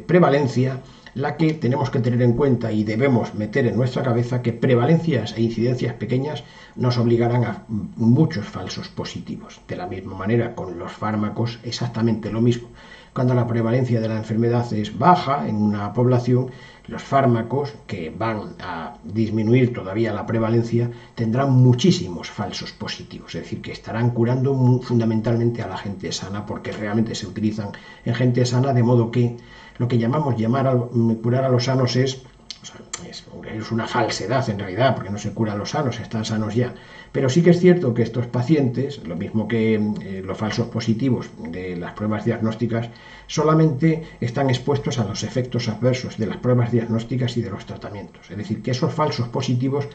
prevalencia la que tenemos que tener en cuenta y debemos meter en nuestra cabeza, que prevalencias e incidencias pequeñas nos obligarán a muchos falsos positivos. De la misma manera, con los fármacos, exactamente lo mismo. Cuando la prevalencia de la enfermedad es baja en una población, los fármacos, que van a disminuir todavía la prevalencia, tendrán muchísimos falsos positivos, es decir, que estarán curando fundamentalmente a la gente sana, porque realmente se utilizan en gente sana, de modo que lo que llamamos curar a los sanos es una falsedad en realidad, porque no se cura a los sanos, están sanos ya. Pero sí que es cierto que estos pacientes, lo mismo que los falsos positivos de las pruebas diagnósticas, solamente están expuestos a los efectos adversos de las pruebas diagnósticas y de los tratamientos. Es decir, que esos falsos positivos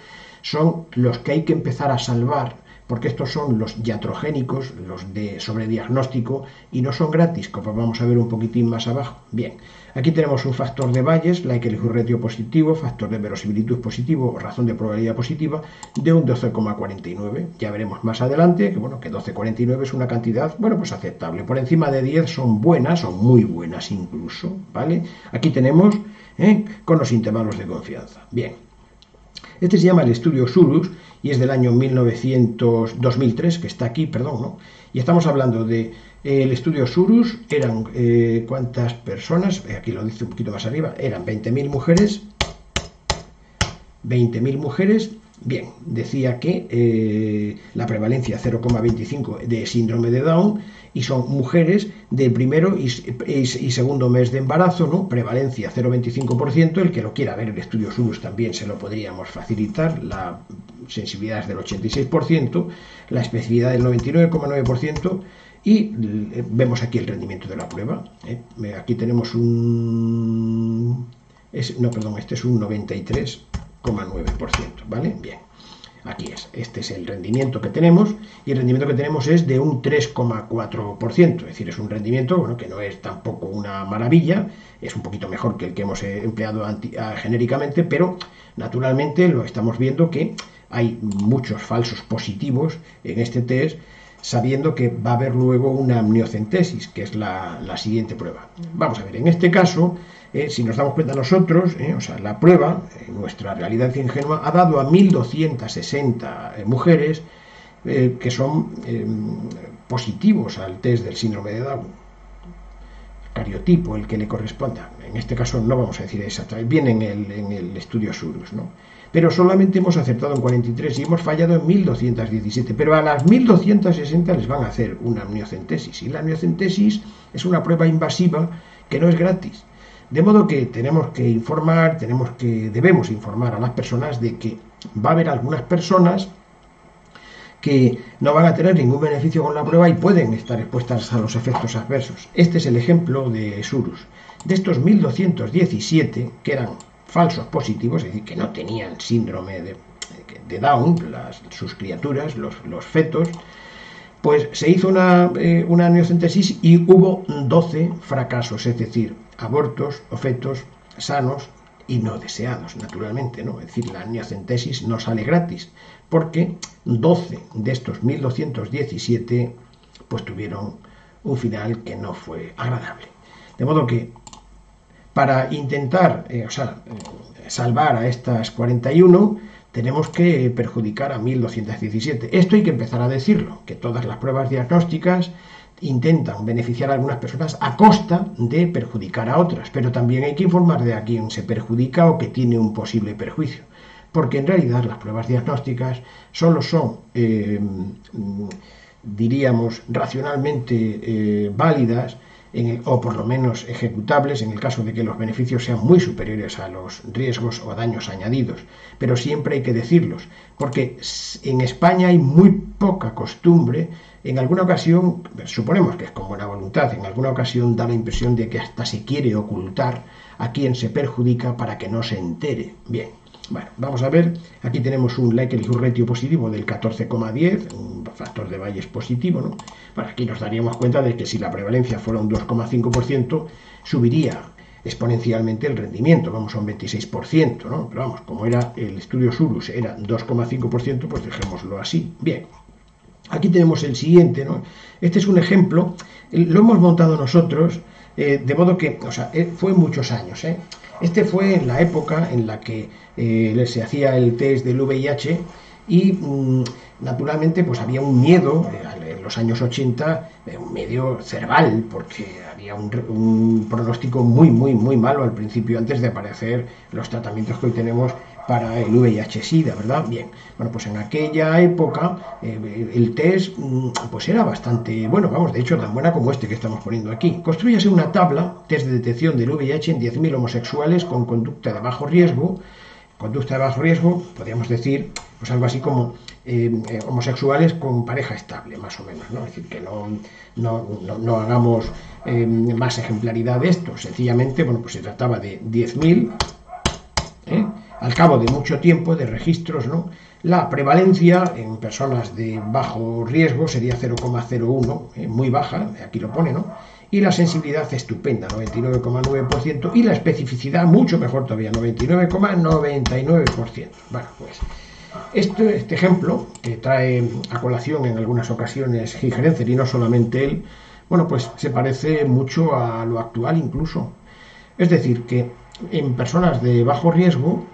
son los que hay que empezar a salvar, porque estos son los iatrogénicos, los de sobrediagnóstico, y no son gratis, como vamos a ver un poquitín más abajo. Bien, aquí tenemos un factor de Bayes, likelihood ratio positivo, factor de verosimilitud positivo o razón de probabilidad positiva, de un 12,49. Ya veremos más adelante que, bueno, que 12,49 es una cantidad, bueno, pues aceptable. Por encima de 10 son buenas, son muy buenas incluso, ¿vale? Aquí tenemos con los intervalos de confianza. Bien. Este se llama el estudio Surus y es del año 2003, que está aquí, perdón, ¿no? Y estamos hablando de el estudio Surus. Eran, ¿cuántas personas? Aquí lo dice un poquito más arriba. Eran 20.000 mujeres. 20.000 mujeres. Bien, decía que la prevalencia 0,25 de síndrome de Down, y son mujeres del primero y segundo mes de embarazo, ¿no? Prevalencia 0,25%. El que lo quiera ver, el estudio Surus, también se lo podríamos facilitar. La sensibilidad es del 86%, la especificidad del 99,9%, y vemos aquí el rendimiento de la prueba. Aquí tenemos este es un 93,9%, ¿vale? Bien. Aquí este es el rendimiento que tenemos, y el rendimiento que tenemos es de un 3,4%, es decir, es un rendimiento, bueno, que no es tampoco una maravilla, es un poquito mejor que el que hemos empleado genéricamente, pero naturalmente lo estamos viendo que hay muchos falsos positivos en este test, sabiendo que va a haber luego una amniocentesis, que es la siguiente prueba. Vamos a ver, en este caso, si nos damos cuenta nosotros, la prueba, nuestra realidad ingenua, ha dado a 1.260 mujeres que son positivos al test del síndrome de Down, cariotipo, el que le corresponda. En este caso no vamos a decir exactamente, viene en el estudio Surus, ¿no? Pero solamente hemos acertado en 43 y hemos fallado en 1.217, pero a las 1.260 les van a hacer una amniocentesis, y la amniocentesis es una prueba invasiva que no es gratis. De modo que tenemos que informar, debemos informar a las personas de que va a haber algunas personas que no van a tener ningún beneficio con la prueba y pueden estar expuestas a los efectos adversos. Este es el ejemplo de Surus. De estos 1.217 que eran falsos positivos, es decir, que no tenían síndrome de Down, sus criaturas, los fetos, pues se hizo una amniocentesis y hubo 12 fracasos, es decir, abortos o fetos sanos y no deseados, naturalmente, ¿no? Es decir, la amniocentesis no sale gratis, porque 12 de estos 1.217 pues tuvieron un final que no fue agradable. De modo que para intentar salvar a estas 41, tenemos que perjudicar a 1.217. Esto hay que empezar a decirlo, que todas las pruebas diagnósticas intentan beneficiar a algunas personas a costa de perjudicar a otras, pero también hay que informar de a quién se perjudica o que tiene un posible perjuicio, porque en realidad las pruebas diagnósticas solo son, diríamos, racionalmente válidas, o por lo menos ejecutables en el caso de que los beneficios sean muy superiores a los riesgos o daños añadidos. Pero siempre hay que decirlos, porque en España hay muy poca costumbre. En alguna ocasión, suponemos que es con buena voluntad, en alguna ocasión da la impresión de que hasta se quiere ocultar a quien se perjudica para que no se entere. Bien, bueno, vamos a ver, aquí tenemos un likelihood ratio positivo del 14,10, un factor de Bayes positivo, ¿no? Bueno, aquí nos daríamos cuenta de que si la prevalencia fuera un 2,5%, subiría exponencialmente el rendimiento, vamos a un 26%, ¿no? Pero vamos, como era el estudio Surus, era 2,5%, pues dejémoslo así. Bien, aquí tenemos el siguiente, ¿no? Este es un ejemplo, lo hemos montado nosotros, de modo que, o sea, fue muchos años, ¿eh? Este fue en la época en la que se hacía el test del VIH y naturalmente pues había un miedo en los años 80, un miedo cerval, porque había un pronóstico muy malo al principio, antes de aparecer los tratamientos que hoy tenemos para el VIH-Sida, ¿verdad? Bien, bueno, pues en aquella época el test pues era bastante bueno, vamos, de hecho tan buena como este que estamos poniendo aquí. Construyase una tabla, test de detección del VIH en 10.000 homosexuales con conducta de bajo riesgo. Conducta de bajo riesgo, podríamos decir, pues algo así como homosexuales con pareja estable, más o menos, ¿no? Es decir, que no hagamos más ejemplaridad de esto, sencillamente, bueno, pues se trataba de 10.000, al cabo de mucho tiempo de registros, ¿no? La prevalencia en personas de bajo riesgo sería 0,01, muy baja, aquí lo pone, ¿no? Y la sensibilidad estupenda, 99,9%, y la especificidad mucho mejor todavía, 99,99%. Bueno, pues este ejemplo, que trae a colación en algunas ocasiones Gigerenzer y no solamente él, bueno, pues se parece mucho a lo actual incluso. Es decir, que en personas de bajo riesgo,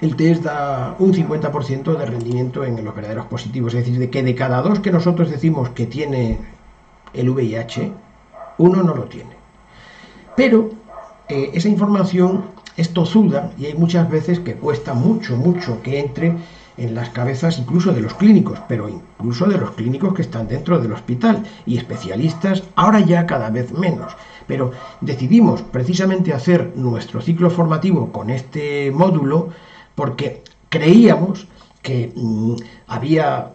el test da un 50% de rendimiento en los verdaderos positivos. Es decir, de que de cada 2 que nosotros decimos que tiene el VIH, 1 no lo tiene. Pero esa información es tozuda y hay muchas veces que cuesta mucho que entre en las cabezas incluso de los clínicos, pero incluso de los clínicos que están dentro del hospital y especialistas, ahora ya cada vez menos. Pero decidimos precisamente hacer nuestro ciclo formativo con este módulo porque creíamos que había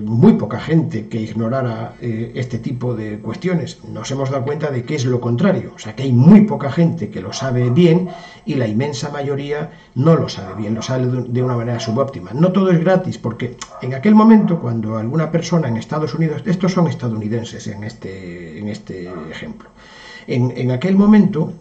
muy poca gente que ignorara este tipo de cuestiones. Nos hemos dado cuenta de que es lo contrario, o sea que hay muy poca gente que lo sabe bien y la inmensa mayoría no lo sabe bien, lo sabe de una manera subóptima. No todo es gratis, porque en aquel momento cuando alguna persona en Estados Unidos, estos son estadounidenses en este ejemplo, en aquel momento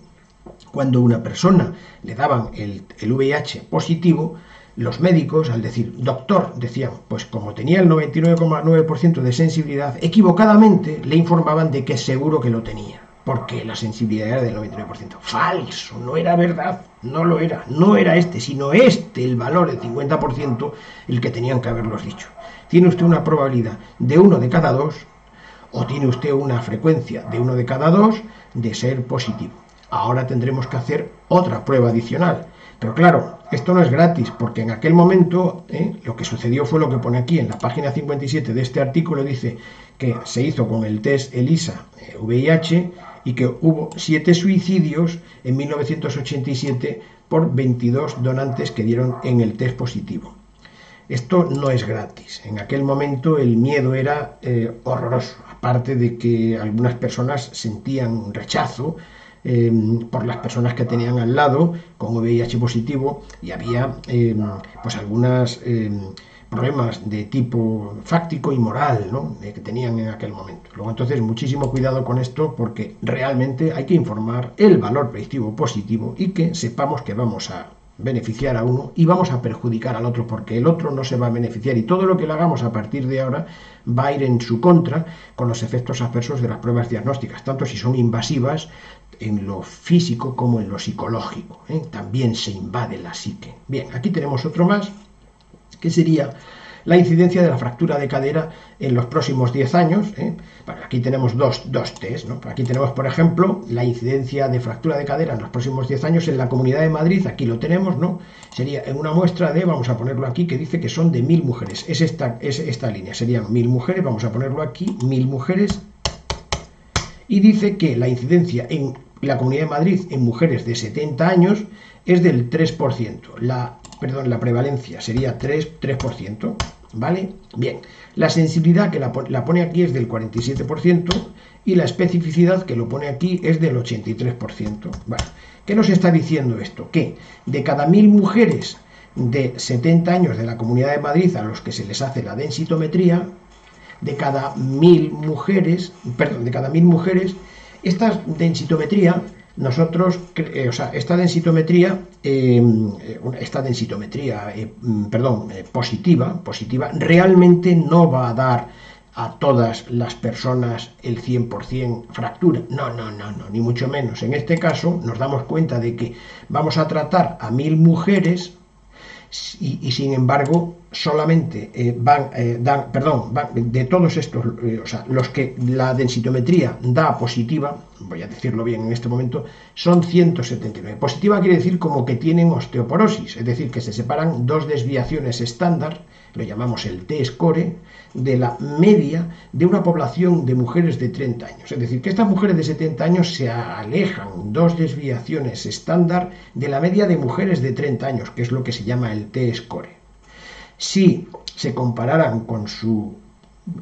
cuando una persona le daban el VIH positivo, los médicos, al decir doctor, decían, pues como tenía el 99,9% de sensibilidad, equivocadamente le informaban de que seguro que lo tenía, porque la sensibilidad era del 99%. Falso, no era verdad, no lo era, no era sino el valor del 50%, el que tenían que haberlos dicho. Tiene usted una probabilidad de 1 de cada 2, o tiene usted una frecuencia de 1 de cada 2 de ser positivo. Ahora tendremos que hacer otra prueba adicional. Pero claro, esto no es gratis, porque en aquel momento lo que sucedió fue lo que pone aquí en la página 57 de este artículo, dice que se hizo con el test ELISA VIH y que hubo 7 suicidios en 1987 por 22 donantes que dieron en el test positivo. Esto no es gratis. En aquel momento el miedo era horroroso, aparte de que algunas personas sentían rechazo por las personas que tenían al lado con VIH positivo y había pues algunos problemas de tipo fáctico y moral, ¿no? Que tenían en aquel momento. Luego entonces muchísimo cuidado con esto porque realmente hay que informar el valor predictivo positivo y que sepamos que vamos a beneficiar a uno y vamos a perjudicar al otro porque el otro no se va a beneficiar y todo lo que le hagamos a partir de ahora va a ir en su contra con los efectos adversos de las pruebas diagnósticas, tanto si son invasivas en lo físico como en lo psicológico, también se invade la psique. Bien, aquí tenemos otro más que sería la incidencia de la fractura de cadera en los próximos 10 años. Bueno, aquí tenemos dos test, ¿no? Aquí tenemos, por ejemplo, la incidencia de fractura de cadera en los próximos 10 años en la Comunidad de Madrid. Aquí lo tenemos, ¿no? Sería en una muestra de, vamos a ponerlo aquí, que dice que son de 1.000 mujeres. Es esta línea, serían 1.000 mujeres, vamos a ponerlo aquí, 1.000 mujeres. Y dice que la incidencia en la Comunidad de Madrid en mujeres de 70 años es del 3%. La prevalencia sería 3%. ¿Vale? Bien, la sensibilidad que la pone aquí es del 47% y la especificidad que lo pone aquí es del 83%. Vale. ¿Qué nos está diciendo esto? Que de cada 1.000 mujeres de 70 años de la Comunidad de Madrid a los que se les hace la densitometría, de cada 1.000 mujeres, esta densitometría nosotros, o sea, esta densitometría, positiva, realmente no va a dar a todas las personas el 100% fractura. No, ni mucho menos. En este caso nos damos cuenta de que vamos a tratar a 1000 mujeres y sin embargo solamente van de todos estos, o sea, los que la densitometría da positiva, voy a decirlo bien en este momento, son 179. Positiva quiere decir como que tienen osteoporosis, es decir, que se separan dos desviaciones estándar, lo llamamos el T-score, de la media de una población de mujeres de 30 años. Es decir, que estas mujeres de 70 años se alejan dos desviaciones estándar de la media de mujeres de 30 años, que es lo que se llama el T-score. Si se compararan con su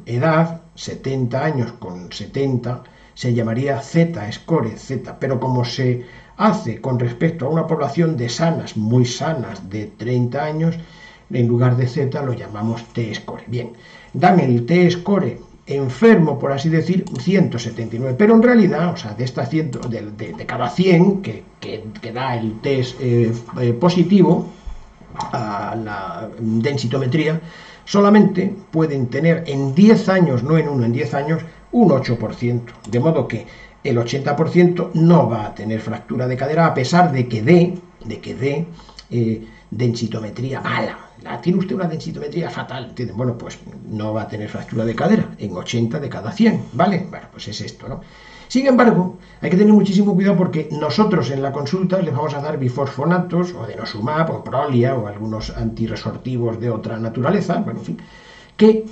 edad, 70 años con 70, se llamaría Z-score, Z, pero como se hace con respecto a una población de sanas, muy sanas, de 30 años, en lugar de Z lo llamamos T-score. Bien, dan el T-score enfermo, por así decir, 179, pero en realidad, o sea, de estas 100, de cada 100 que da el test positivo a la densitometría, solamente pueden tener en 10 años, no en uno, en 10 años, un 8%, de modo que el 80% no va a tener fractura de cadera, a pesar de que dé densitometría mala. Tiene usted una densitometría fatal, ¿entienden? Bueno, pues no va a tener fractura de cadera en 80 de cada 100, ¿vale? Bueno, pues es esto, ¿no? Sin embargo, hay que tener muchísimo cuidado porque nosotros en la consulta les vamos a dar bifosfonatos o denosumab o Prolia o algunos antirresortivos de otra naturaleza, bueno, en fin, que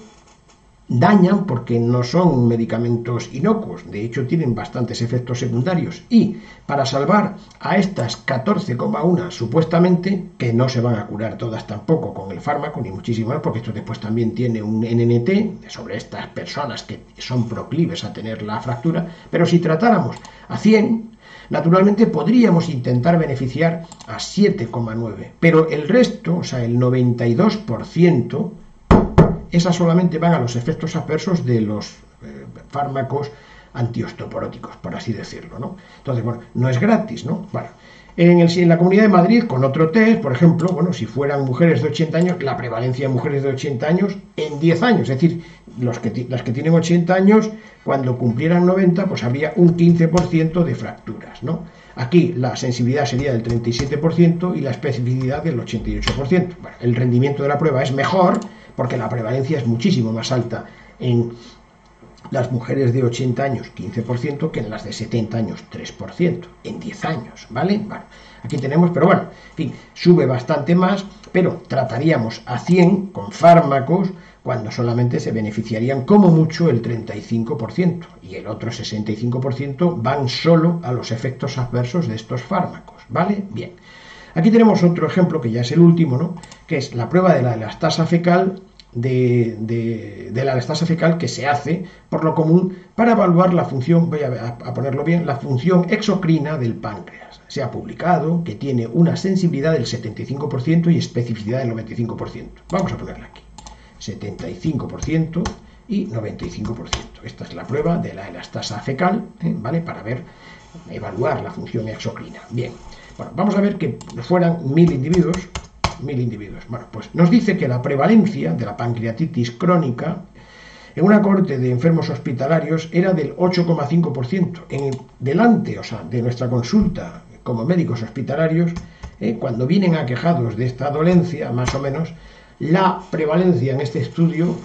dañan porque no son medicamentos inocuos, de hecho tienen bastantes efectos secundarios, y para salvar a estas 14,1 supuestamente, que no se van a curar todas tampoco con el fármaco, ni muchísimo más, porque esto después también tiene un NNT sobre estas personas que son proclives a tener la fractura, pero si tratáramos a 100, naturalmente podríamos intentar beneficiar a 7,9, pero el resto, o sea, el 92%, esas solamente van a los efectos adversos de los fármacos antiosteoporóticos, por así decirlo, ¿no? Entonces, bueno, no es gratis, ¿no? Bueno, en la Comunidad de Madrid, con otro test, por ejemplo, bueno, si fueran mujeres de 80 años, la prevalencia de mujeres de 80 años en 10 años, es decir, las que tienen 80 años, cuando cumplieran 90, pues habría un 15% de fracturas, ¿no? Aquí la sensibilidad sería del 37% y la especificidad del 88%. Bueno, el rendimiento de la prueba es mejor, porque la prevalencia es muchísimo más alta en las mujeres de 80 años, 15%, que en las de 70 años, 3%, en 10 años, ¿vale? Bueno, aquí tenemos, pero bueno, en fin, sube bastante más, pero trataríamos a 100 con fármacos cuando solamente se beneficiarían como mucho el 35%, y el otro 65% van solo a los efectos adversos de estos fármacos, ¿vale? Bien. Aquí tenemos otro ejemplo, que ya es el último, ¿no? Que es la prueba de la elastasa fecal, de la elastasa fecal que se hace por lo común para evaluar la función, voy a ponerlo bien, la función exocrina del páncreas. Se ha publicado que tiene una sensibilidad del 75% y especificidad del 95%. Vamos a ponerla aquí. 75% y 95%. Esta es la prueba de la elastasa fecal, ¿vale? Para evaluar la función exocrina. Bien. Bueno, vamos a ver que fueran 1000 individuos. Bueno, pues nos dice que la prevalencia de la pancreatitis crónica en una cohorte de enfermos hospitalarios era del 8,5%. Delante, o sea, de nuestra consulta como médicos hospitalarios, cuando vienen aquejados de esta dolencia, más o menos, la prevalencia en este estudio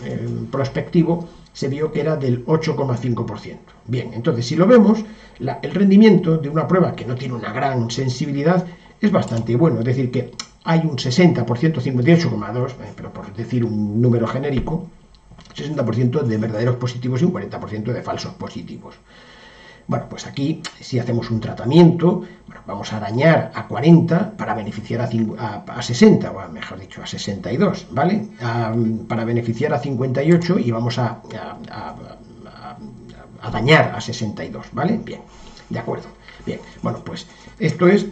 prospectivo se vio que era del 8,5%. Bien, entonces si lo vemos, el rendimiento de una prueba que no tiene una gran sensibilidad es bastante bueno, es decir, que hay un 60%, 58,2%, pero por decir un número genérico, 60% de verdaderos positivos y un 40% de falsos positivos. Bueno, pues aquí, si hacemos un tratamiento, bueno, vamos a dañar a 40 para beneficiar a 60, o mejor dicho, a 62, ¿vale? Para beneficiar a 58 y vamos a dañar a 62, ¿vale? Bien, de acuerdo. Bien, bueno, pues esto es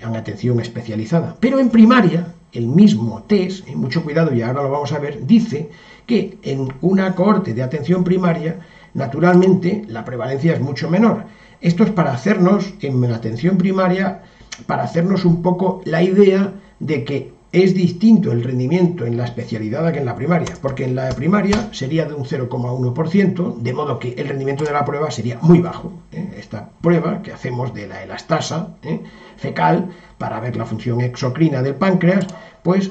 en atención especializada. Pero en primaria, el mismo test, mucho cuidado y ahora lo vamos a ver, dice que en una cohorte de atención primaria, naturalmente, la prevalencia es mucho menor. Esto es para hacernos, en atención primaria, para hacernos un poco la idea de que es distinto el rendimiento en la especialidad que en la primaria, porque en la primaria sería de un 0,1%, de modo que el rendimiento de la prueba sería muy bajo. Esta prueba que hacemos de la elastasa fecal para ver la función exocrina del páncreas, pues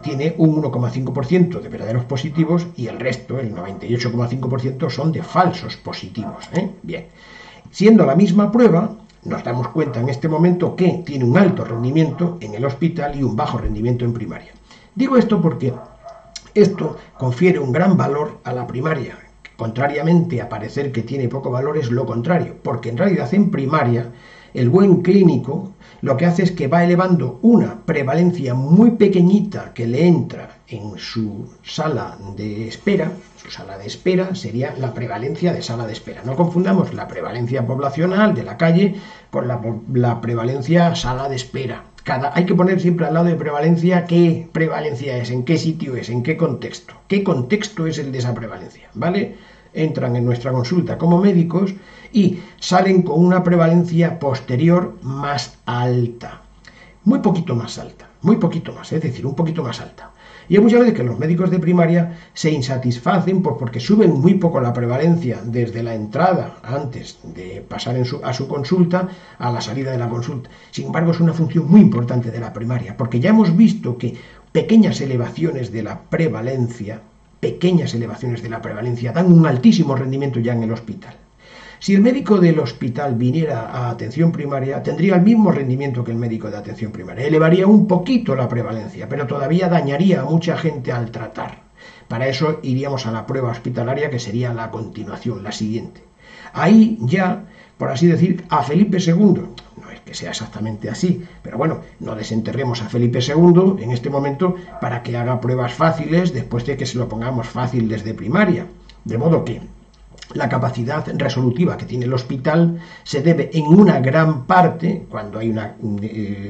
tiene un 1,5% de verdaderos positivos y el resto, el 98,5%, son de falsos positivos. Bien, siendo la misma prueba, nos damos cuenta en este momento que tiene un alto rendimiento en el hospital y un bajo rendimiento en primaria. Digo esto porque esto confiere un gran valor a la primaria. Contrariamente a parecer que tiene poco valor, es lo contrario, porque en realidad en primaria el buen clínico lo que hace es que va elevando una prevalencia muy pequeñita que le entra en su sala de espera. Su sala de espera sería la prevalencia de sala de espera. No confundamos la prevalencia poblacional de la calle con la prevalencia sala de espera. Hay que poner siempre al lado de prevalencia qué prevalencia es, en qué sitio es, en qué contexto. ¿Qué contexto es el de esa prevalencia? ¿Vale? Entran en nuestra consulta como médicos y salen con una prevalencia posterior más alta. Muy poquito más alta, muy poquito más, es decir, un poquito más alta. Y hay muchas veces que los médicos de primaria se insatisfacen porque suben muy poco la prevalencia desde la entrada, antes de pasar a su consulta, a la salida de la consulta. Sin embargo, es una función muy importante de la primaria, porque ya hemos visto que pequeñas elevaciones de la prevalencia dan un altísimo rendimiento ya en el hospital. Si el médico del hospital viniera a atención primaria, tendría el mismo rendimiento que el médico de atención primaria. Elevaría un poquito la prevalencia, pero todavía dañaría a mucha gente al tratar. Para eso iríamos a la prueba hospitalaria, que sería la continuación, la siguiente. Ahí ya, por así decir, a Felipe II, no es que sea exactamente así, pero bueno, no desenterremos a Felipe II en este momento para que haga pruebas fáciles después de que se lo pongamos fácil desde primaria. De modo que la capacidad resolutiva que tiene el hospital se debe en una gran parte, cuando hay una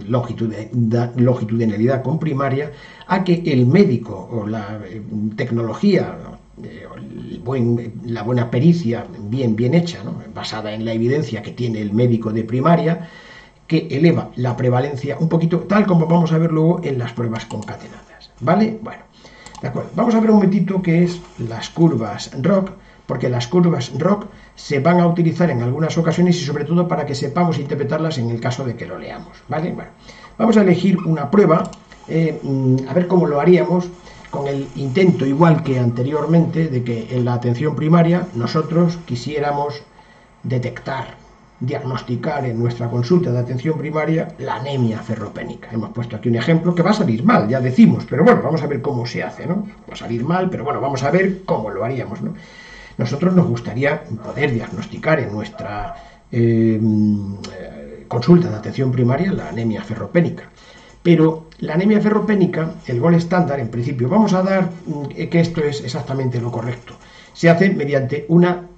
longitudinalidad con primaria, a que el médico o la tecnología, la buena pericia bien hecha, ¿no?, basada en la evidencia que tiene el médico de primaria, que eleva la prevalencia un poquito, tal como vamos a ver luego en las pruebas concatenadas. ¿Vale? Bueno, de acuerdo. Vamos a ver un momentito qué es las curvas ROC, porque las curvas ROC se van a utilizar en algunas ocasiones y sobre todo para que sepamos interpretarlas en el caso de que lo leamos, ¿vale? Bueno, vamos a elegir una prueba, a ver cómo lo haríamos, con el intento, igual que anteriormente, de que en la atención primaria nosotros quisiéramos diagnosticar en nuestra consulta de atención primaria la anemia ferropénica. Hemos puesto aquí un ejemplo que va a salir mal, ya decimos, pero bueno, vamos a ver cómo se hace, ¿no? Va a salir mal, pero bueno, vamos a ver cómo lo haríamos, ¿no? Nosotros nos gustaría poder diagnosticar en nuestra consulta de atención primaria la anemia ferropénica. Pero la anemia ferropénica, el gol estándar, en principio, vamos a dar que esto es exactamente lo correcto. Se hace mediante una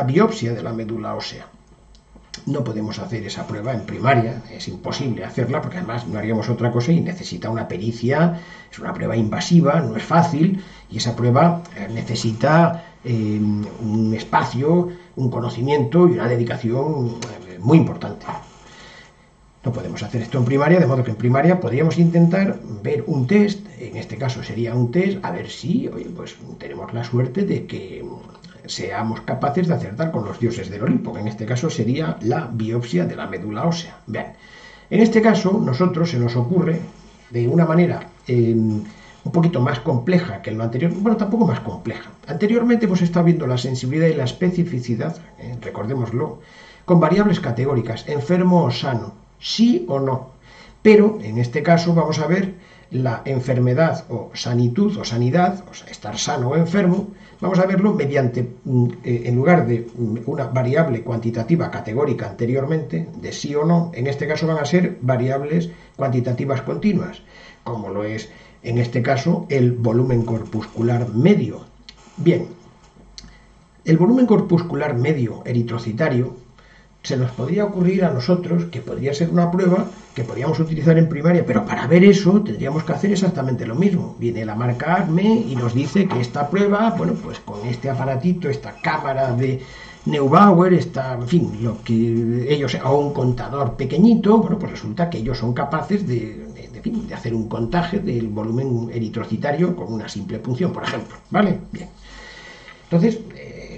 biopsia de la médula ósea. No podemos hacer esa prueba en primaria, es imposible hacerla porque además no haríamos otra cosa y necesita una pericia, es una prueba invasiva, no es fácil y esa prueba necesita un espacio, un conocimiento y una dedicación muy importante. No podemos hacer esto en primaria, de modo que en primaria podríamos intentar ver un test, en este caso sería un test, a ver si pues tenemos la suerte de que seamos capaces de acertar con los dioses del Olimpo, que en este caso sería la biopsia de la médula ósea. Bien, en este caso nosotros se nos ocurre de una manera un poquito más compleja que en lo anterior, bueno, tampoco más compleja. Anteriormente hemos estado viendo la sensibilidad y la especificidad, recordémoslo, con variables categóricas, enfermo o sano, sí o no. Pero en este caso vamos a ver la enfermedad o sanitud o sanidad, o sea, estar sano o enfermo, vamos a verlo mediante, en lugar de una variable cuantitativa categórica anteriormente, de sí o no, en este caso van a ser variables cuantitativas continuas, como lo es en este caso el volumen corpuscular medio. Bien, el volumen corpuscular medio eritrocitario se nos podría ocurrir a nosotros que podría ser una prueba que podríamos utilizar en primaria, pero para ver eso tendríamos que hacer exactamente lo mismo. Viene la marca ACME y nos dice que esta prueba, bueno, pues con este aparatito, esta cámara de Neubauer, en fin, lo que ellos, o un contador pequeñito, bueno, pues resulta que ellos son capaces de hacer un contaje del volumen eritrocitario con una simple punción, por ejemplo, ¿vale? Bien. Entonces,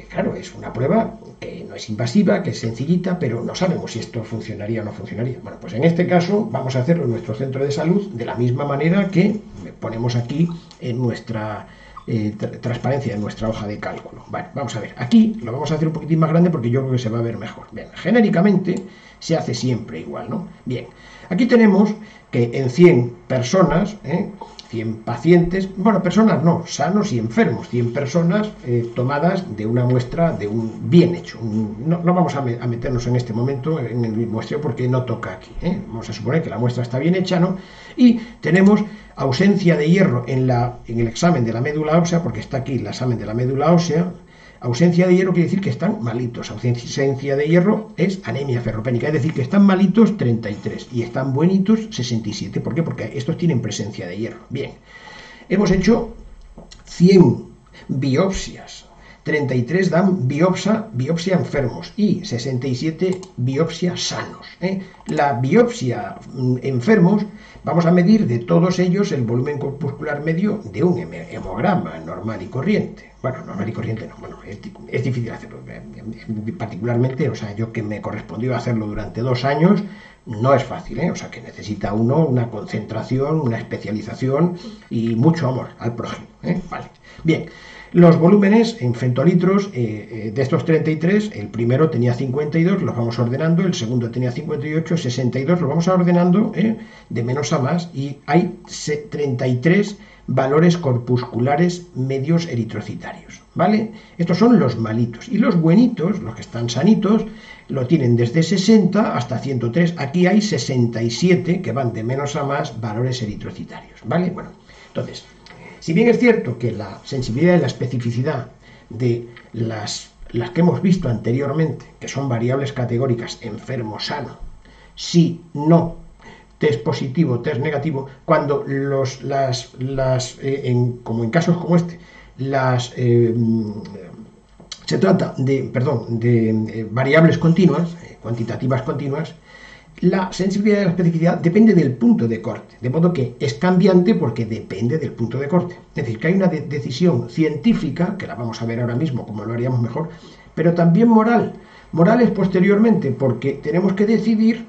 claro, es una prueba que no es invasiva, que es sencillita, pero no sabemos si esto funcionaría o no funcionaría. Bueno, pues en este caso vamos a hacerlo en nuestro centro de salud de la misma manera que ponemos aquí en nuestra transparencia, en nuestra hoja de cálculo. Vale, vamos a ver, aquí lo vamos a hacer un poquitín más grande porque yo creo que se va a ver mejor. Bien, genéricamente se hace siempre igual, ¿no? Bien, aquí tenemos que en 100 personas, 100 pacientes, bueno, personas no, sanos y enfermos, 100 personas tomadas de una muestra de un bien hecho. No vamos a meternos en este momento en el muestreo porque no toca aquí. Vamos a suponer que la muestra está bien hecha, ¿no? Y tenemos ausencia de hierro en el examen de la médula ósea, porque está aquí el examen de la médula ósea. Ausencia de hierro quiere decir que están malitos. Ausencia de hierro es anemia ferropénica, es decir, que están malitos 33 y están buenitos 67. ¿Por qué? Porque estos tienen presencia de hierro. Bien, hemos hecho 100 biopsias. 33 dan biopsia enfermos y 67 biopsia sanos. La biopsia enfermos, vamos a medir de todos ellos el volumen corpuscular medio de un hemograma normal y corriente. Bueno, normal y corriente no, bueno, es difícil hacerlo. Particularmente, o sea, yo que me correspondió hacerlo durante 2 años, no es fácil, o sea, que necesita uno una concentración, una especialización y mucho amor al prójimo, Vale, bien. Los volúmenes en femtolitros de estos 33, el primero tenía 52, los vamos ordenando, el segundo tenía 58, 62, los vamos ordenando de menos a más y hay 33 valores corpusculares medios eritrocitarios, ¿vale? Estos son los malitos y los buenitos, los que están sanitos, lo tienen desde 60 hasta 103, aquí hay 67 que van de menos a más valores eritrocitarios, ¿vale? Bueno, entonces, si bien es cierto que la sensibilidad y la especificidad de las que hemos visto anteriormente, que son variables categóricas enfermo, sano, sí, no, test positivo, test negativo, cuando como en casos como este, se trata de variables continuas, cuantitativas continuas, la sensibilidad y la especificidad depende del punto de corte, de modo que es cambiante porque depende del punto de corte. Es decir, que hay una decisión científica, que la vamos a ver ahora mismo como lo haríamos mejor, pero también moral. Moral es posteriormente porque tenemos que decidir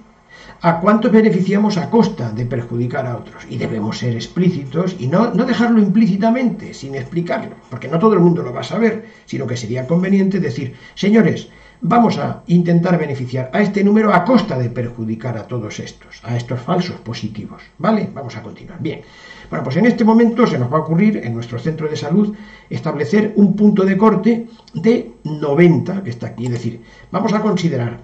a cuántos beneficiamos a costa de perjudicar a otros. Y debemos ser explícitos y no dejarlo implícitamente, sin explicarlo, porque no todo el mundo lo va a saber, sino que sería conveniente decir, señores, vamos a intentar beneficiar a este número a costa de perjudicar a todos estos, a estos falsos positivos, ¿vale? Vamos a continuar. Bien, bueno, pues en este momento se nos va a ocurrir en nuestro centro de salud establecer un punto de corte de 90, que está aquí, es decir, vamos a considerar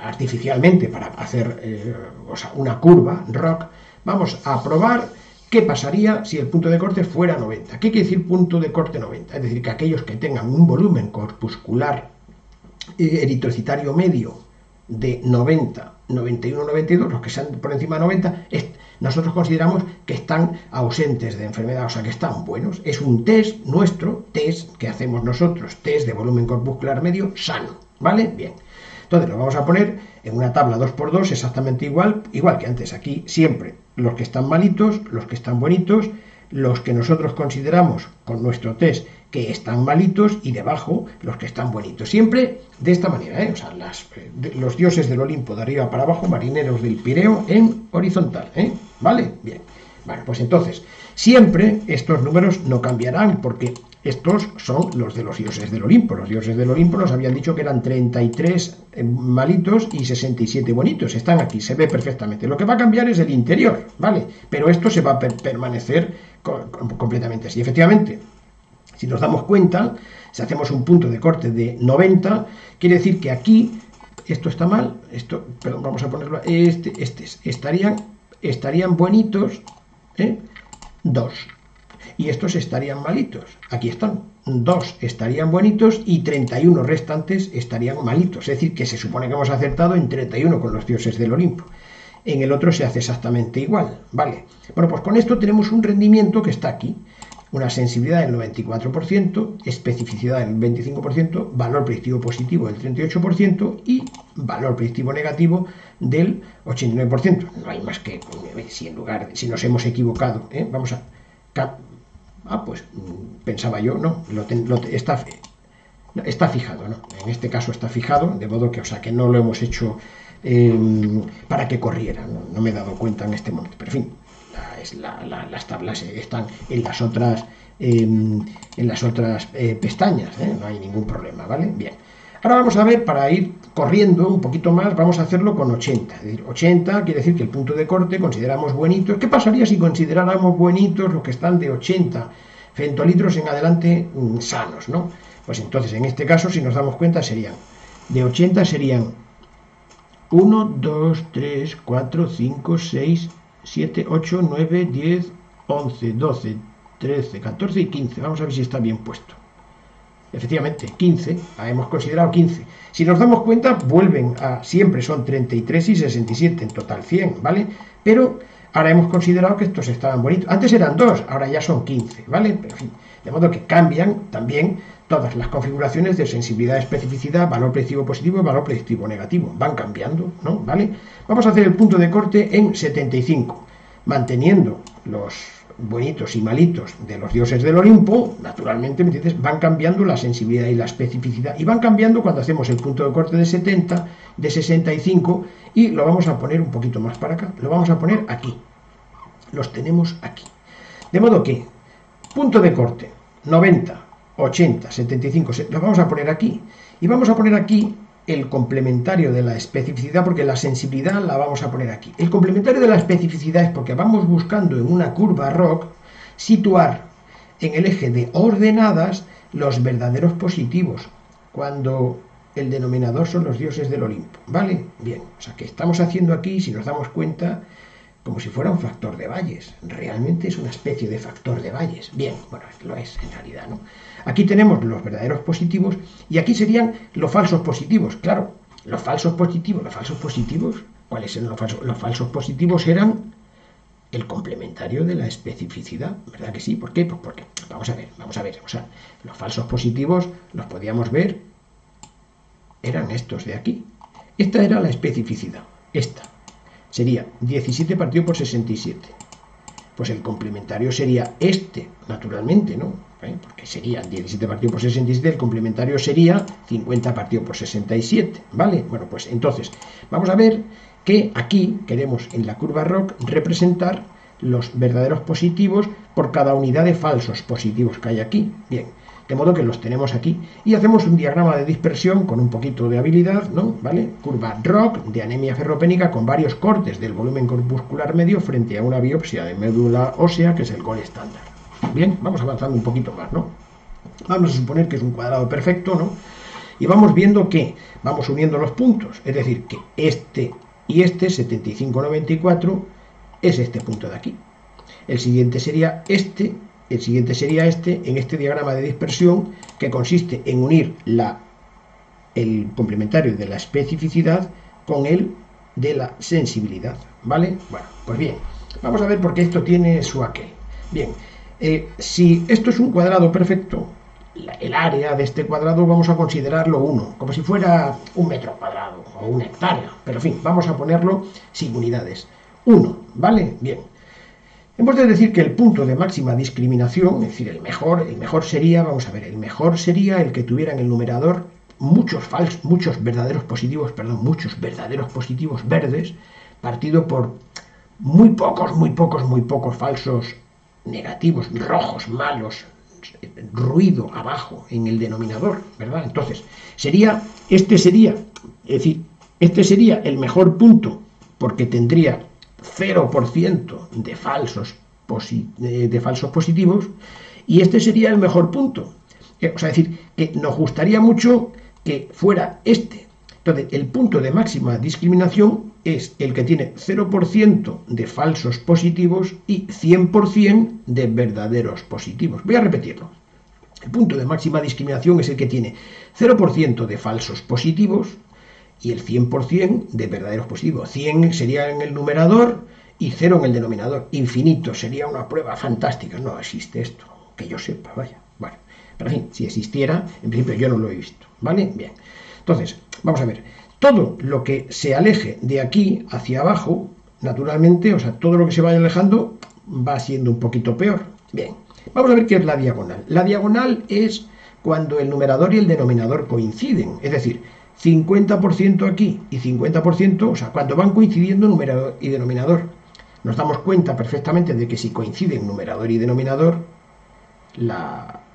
artificialmente para hacer una curva, ROC, vamos a probar qué pasaría si el punto de corte fuera 90. ¿Qué quiere decir punto de corte 90? Es decir, que aquellos que tengan un volumen corpuscular eritrocitario medio de 90, 91, 92, los que sean por encima de 90, nosotros consideramos que están ausentes de enfermedad, o sea que están buenos. Es un test nuestro, test que hacemos nosotros, test de volumen corpuscular medio sano, ¿vale? Bien. Entonces lo vamos a poner en una tabla 2×2 exactamente igual que antes. Aquí siempre los que están malitos, los que están buenitos, los que nosotros consideramos con nuestro test que están malitos y debajo los que están buenitos. Siempre de esta manera, O sea, los dioses del Olimpo de arriba para abajo, marineros del Pireo en horizontal, ¿Vale? Bien. Bueno, pues entonces, siempre estos números no cambiarán porque estos son los de los dioses del Olimpo. Los dioses del Olimpo nos habían dicho que eran 33 malitos y 67 bonitos. Están aquí, se ve perfectamente. Lo que va a cambiar es el interior, ¿vale? Pero esto se va a permanecer completamente así. Efectivamente, si nos damos cuenta, si hacemos un punto de corte de 90, quiere decir que aquí, esto está mal, perdón, vamos a ponerlo, estarían buenitos, 2. y estos estarían malitos. Aquí están, 2 estarían bonitos y 31 restantes estarían malitos. Es decir, que se supone que hemos acertado en 31 con los dioses del Olimpo. En el otro se hace exactamente igual, ¿vale? Bueno, pues con esto tenemos un rendimiento que está aquí. Una sensibilidad del 94%, especificidad del 25%, valor predictivo positivo del 38% y valor predictivo negativo del 89%. No hay más que, si nos hemos equivocado, vamos a... pues pensaba yo, no, está fijado, ¿no? En este caso está fijado, de modo que, o sea, que no lo hemos hecho para que corriera, no me he dado cuenta en este momento, pero en fin. Las tablas están en las otras pestañas, no hay ningún problema, ¿vale? Bien, ahora vamos a ver, para ir corriendo un poquito más, vamos a hacerlo con 80, es decir, 80 quiere decir que el punto de corte consideramos buenitos. ¿Qué pasaría si consideráramos buenitos los que están de 80 femtolitros en adelante sanos, ¿no? Pues entonces, en este caso, si nos damos cuenta, de 80 serían 1, 2, 3, 4, 5, 6, 7, 8, 9, 10, 11, 12, 13, 14 y 15. Vamos a ver si está bien puesto. Efectivamente, 15. Hemos considerado 15. Si nos damos cuenta, vuelven a... Siempre son 33 y 67, en total 100, ¿vale? Pero ahora hemos considerado que estos estaban bonitos. Antes eran 2, ahora ya son 15, ¿vale? Pero en fin, de modo que cambian también todas las configuraciones de sensibilidad, especificidad, valor predictivo positivo y valor predictivo negativo. Van cambiando, ¿no? ¿Vale? Vamos a hacer el punto de corte en 75, manteniendo los buenitos y malitos de los dioses del Olimpo. Naturalmente, ¿me entiendes? Van cambiando la sensibilidad y la especificidad, y van cambiando cuando hacemos el punto de corte de 70, de 65, y lo vamos a poner un poquito más para acá, lo vamos a poner aquí, los tenemos aquí, de modo que punto de corte 90, 80, 75, lo vamos a poner aquí, y vamos a poner aquí el complementario de la especificidad, porque la sensibilidad la vamos a poner aquí. El complementario de la especificidad es porque vamos buscando en una curva ROC situar en el eje de ordenadas los verdaderos positivos, cuando el denominador son los dioses del Olimpo, ¿vale? Bien, o sea que estamos haciendo aquí, si nos damos cuenta, como si fuera un factor de Bayes. Realmente es una especie de factor de Bayes. Bien, bueno, lo es en realidad, ¿no? Aquí tenemos los verdaderos positivos y aquí serían los falsos positivos. Claro, los falsos positivos, ¿cuáles eran los falsos? Los falsos positivos eran el complementario de la especificidad, ¿verdad que sí? ¿Por qué? Pues porque, vamos a ver, o sea, los falsos positivos los podíamos ver, eran estos de aquí. Esta era la especificidad, esta sería 17 partido por 67. Pues el complementario sería este, naturalmente, ¿no? Porque sería 17 partido por 67, el complementario sería 50 partido por 67, ¿vale? Bueno, pues entonces, vamos a ver que aquí queremos en la curva ROC representar los verdaderos positivos por cada unidad de falsos positivos que hay aquí. Bien, de modo que los tenemos aquí. Y hacemos un diagrama de dispersión con un poquito de habilidad, ¿no? ¿Vale? Curva ROC de anemia ferropénica con varios cortes del volumen corpuscular medio frente a una biopsia de médula ósea, que es el gol estándar. Bien, vamos avanzando un poquito más, ¿no? Vamos a suponer que es un cuadrado perfecto, ¿no? Y vamos viendo que vamos uniendo los puntos, es decir, que este y este, 75-94, es este punto de aquí. El siguiente sería este, en este diagrama de dispersión, que consiste en unir el complementario de la especificidad con el de la sensibilidad, ¿vale? Bueno, pues bien, vamos a ver por qué esto tiene su aquel. Bien, si esto es un cuadrado perfecto, el área de este cuadrado vamos a considerarlo 1, como si fuera un metro cuadrado o una hectárea, pero en fin, vamos a ponerlo sin unidades. 1, ¿vale? Bien. Hemos de decir que el punto de máxima discriminación, es decir, el mejor sería, vamos a ver, el mejor sería el que tuviera en el numerador muchos verdaderos positivos verdes, partido por muy pocos falsos negativos, rojos, malos, ruido abajo en el denominador, ¿verdad? Entonces, este sería el mejor punto, porque tendría 0% de falsos positivos, y este sería el mejor punto. O sea, es decir, que nos gustaría mucho que fuera este. Entonces, el punto de máxima discriminación es el que tiene 0% de falsos positivos y 100% de verdaderos positivos. Voy a repetirlo. El punto de máxima discriminación es el que tiene 0% de falsos positivos y el 100% de verdaderos positivos. 100 sería en el numerador y 0 en el denominador. Infinito sería una prueba fantástica. No existe esto, que yo sepa, vaya. Bueno, pero en fin, si existiera, en principio yo no lo he visto, ¿vale? Bien. Entonces, vamos a ver. Todo lo que se aleje de aquí hacia abajo, naturalmente, o sea, todo lo que se vaya alejando va siendo un poquito peor. Bien. Vamos a ver qué es la diagonal. La diagonal es cuando el numerador y el denominador coinciden, es decir, 50% aquí y 50%, o sea, cuando van coincidiendo numerador y denominador. Nos damos cuenta perfectamente de que si coinciden numerador y denominador,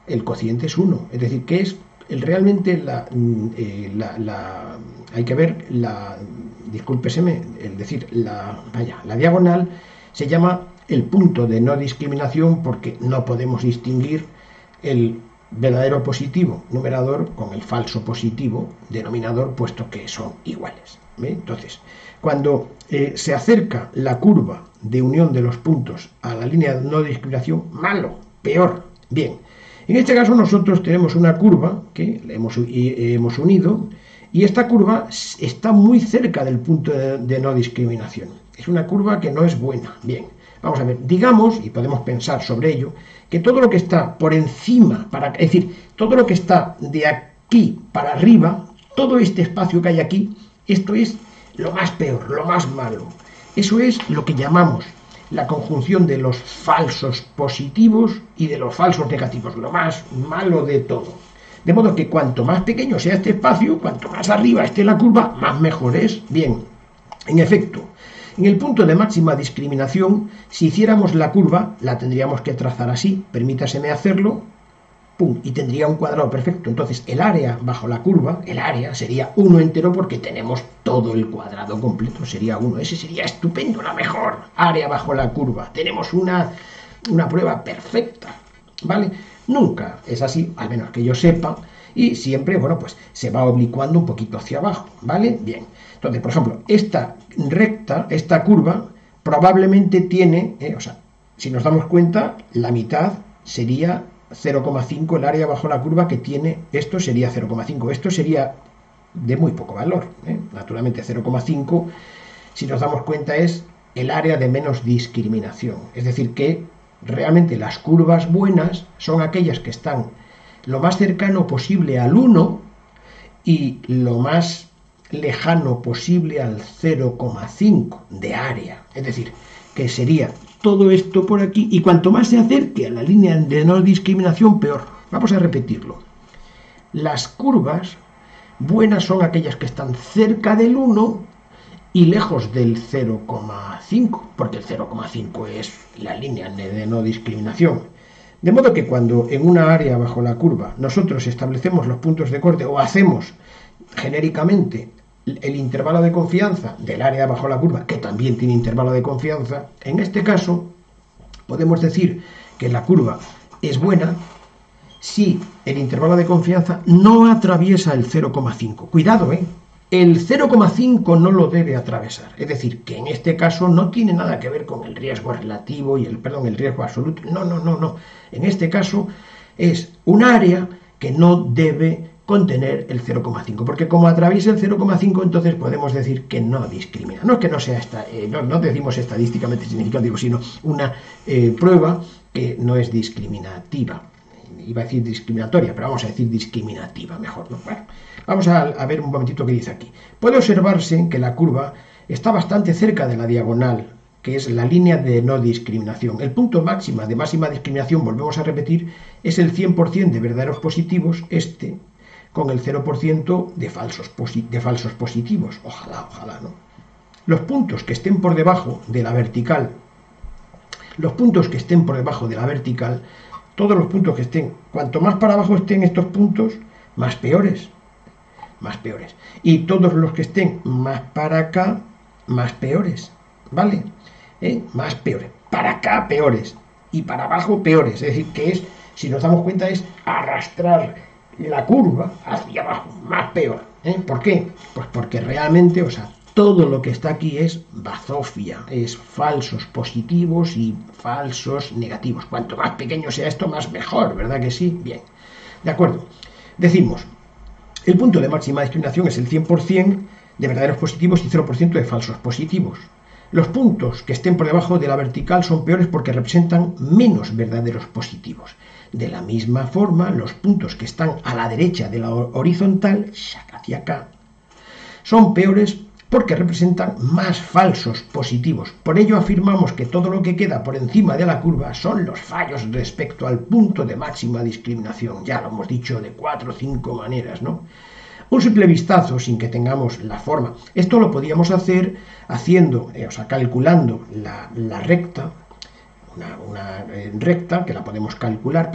el cociente es 1, es decir, que es realmente hay que ver discúlpeseme, es decir, la diagonal se llama el punto de no discriminación porque no podemos distinguir el verdadero positivo numerador con el falso positivo denominador, puesto que son iguales. Entonces, cuando se acerca la curva de unión de los puntos a la línea de no discriminación, malo, peor. Bien, en este caso nosotros tenemos una curva que hemos unido y esta curva está muy cerca del punto de no discriminación. Es una curva que no es buena. Bien. Vamos a ver, digamos, y podemos pensar sobre ello, que todo lo que está por encima, es decir, todo lo que está de aquí para arriba, todo este espacio que hay aquí, esto es lo más peor, lo más malo. Eso es lo que llamamos la conjunción de los falsos positivos y de los falsos negativos, lo más malo de todo. De modo que cuanto más pequeño sea este espacio, cuanto más arriba esté la curva, más mejor es. Bien, en efecto, en el punto de máxima discriminación, si hiciéramos la curva, la tendríamos que trazar así, permítaseme hacerlo, pum, y tendría un cuadrado perfecto. Entonces el área bajo la curva, el área sería 1 entero porque tenemos todo el cuadrado completo, sería 1. Ese sería estupendo, la mejor área bajo la curva. Tenemos una prueba perfecta, ¿vale? Nunca es así, al menos que yo sepa, y siempre, bueno, pues se va oblicuando un poquito hacia abajo, ¿vale? Bien. Entonces, por ejemplo, esta recta, esta curva, probablemente tiene, o sea, si nos damos cuenta, la mitad sería 0,5, el área bajo la curva que tiene, esto sería 0,5, esto sería de muy poco valor, naturalmente 0,5, si nos damos cuenta es el área de menos discriminación, es decir que realmente las curvas buenas son aquellas que están lo más cercano posible al 1 y lo más lejano posible al 0,5 de área, es decir, que sería todo esto por aquí, y cuanto más se acerque a la línea de no discriminación, peor. Vamos a repetirlo. Las curvas buenas son aquellas que están cerca del 1 y lejos del 0,5, porque el 0,5 es la línea de no discriminación. De modo que cuando en una área bajo la curva nosotros establecemos los puntos de corte o hacemos genéricamente el intervalo de confianza del área bajo la curva, que también tiene intervalo de confianza, en este caso podemos decir que la curva es buena si el intervalo de confianza no atraviesa el 0,5. Cuidado, el 0,5 no lo debe atravesar, es decir, que en este caso no tiene nada que ver con el riesgo relativo y el riesgo absoluto, no. En este caso es un área que no debe contener el 0,5, porque como atraviesa el 0,5, entonces podemos decir que no discrimina. No es que no sea no decimos estadísticamente significativo, sino una prueba que no es discriminativa. Iba a decir discriminatoria, pero vamos a decir discriminativa mejor, ¿no? Bueno, vamos a ver un momentito qué dice aquí. Puede observarse que la curva está bastante cerca de la diagonal, que es la línea de no discriminación. El punto máxima de máxima discriminación, volvemos a repetir, es el 100% de verdaderos positivos, con el 0% de falsos positivos. Ojalá, ¿no? Los puntos que estén por debajo de la vertical, todos los puntos que estén, cuanto más para abajo estén estos puntos, más peores. Y todos los que estén más para acá, más peores, ¿vale? Más peores. Para acá, peores. Y para abajo, peores. Es decir, que si nos damos cuenta, es arrastrar la curva hacia abajo, más peor. ¿Por qué? Pues porque realmente, o sea, todo lo que está aquí es bazofia, es falsos positivos y falsos negativos. Cuanto más pequeño sea esto, más mejor, ¿verdad que sí? Bien, de acuerdo. Decimos, el punto de máxima discriminación es el 100% de verdaderos positivos y 0% de falsos positivos. Los puntos que estén por debajo de la vertical son peores porque representan menos verdaderos positivos. De la misma forma, los puntos que están a la derecha de la horizontal, hacia acá, son peores porque representan más falsos positivos. Por ello afirmamos que todo lo que queda por encima de la curva son los fallos respecto al punto de máxima discriminación. Ya lo hemos dicho de 4 o 5 maneras, ¿no? Un simple vistazo, sin que tengamos la forma. Esto lo podíamos hacer haciendo, calculando la recta, una recta que la podemos calcular,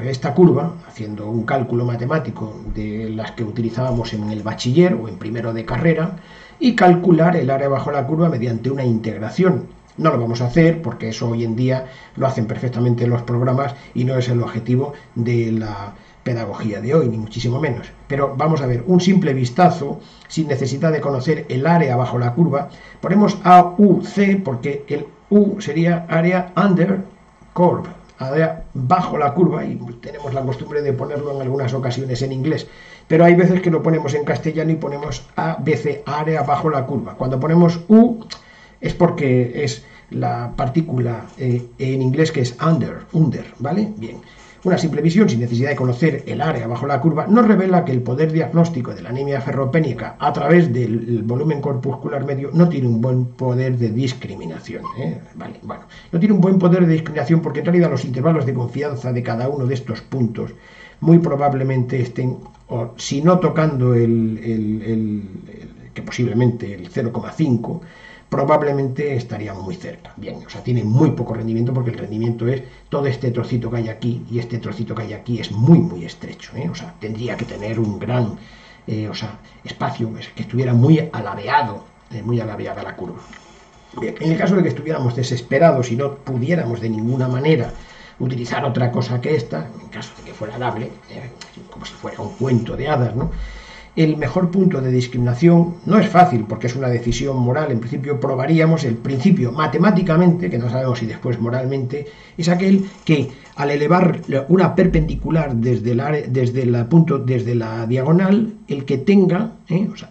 esta curva, haciendo un cálculo matemático de las que utilizábamos en el bachiller o en primero de carrera, y calcular el área bajo la curva mediante una integración. No lo vamos a hacer porque eso hoy en día lo hacen perfectamente los programas y no es el objetivo de la pedagogía de hoy, ni muchísimo menos. Pero vamos a ver, un simple vistazo, sin necesidad de conocer el área bajo la curva, ponemos AUC porque el U sería área under curve, área bajo la curva, y tenemos la costumbre de ponerlo en algunas ocasiones en inglés, pero hay veces que lo ponemos en castellano y ponemos ABC, área bajo la curva. Cuando ponemos U es porque es la partícula en inglés que es under, ¿vale? Bien. Una simple visión, sin necesidad de conocer el área bajo la curva, nos revela que el poder diagnóstico de la anemia ferropénica a través del volumen corpuscular medio no tiene un buen poder de discriminación. Vale, bueno, no tiene un buen poder de discriminación porque en realidad los intervalos de confianza de cada uno de estos puntos muy probablemente estén, o si no tocando que posiblemente el 0,5, probablemente estarían muy cerca. Bien, o sea, tienen muy poco rendimiento porque el rendimiento es todo este trocito que hay aquí y este trocito que hay aquí es muy, muy estrecho. O sea, tendría que tener un gran espacio que estuviera muy alabeada la curva. Bien, en el caso de que estuviéramos desesperados y no pudiéramos de ninguna manera utilizar otra cosa que esta, en caso de que fuera dable, como si fuera un cuento de hadas, ¿no? El mejor punto de discriminación no es fácil porque es una decisión moral. En principio probaríamos el principio matemáticamente, que no sabemos si después moralmente, es aquel que al elevar una perpendicular desde la diagonal, el que tenga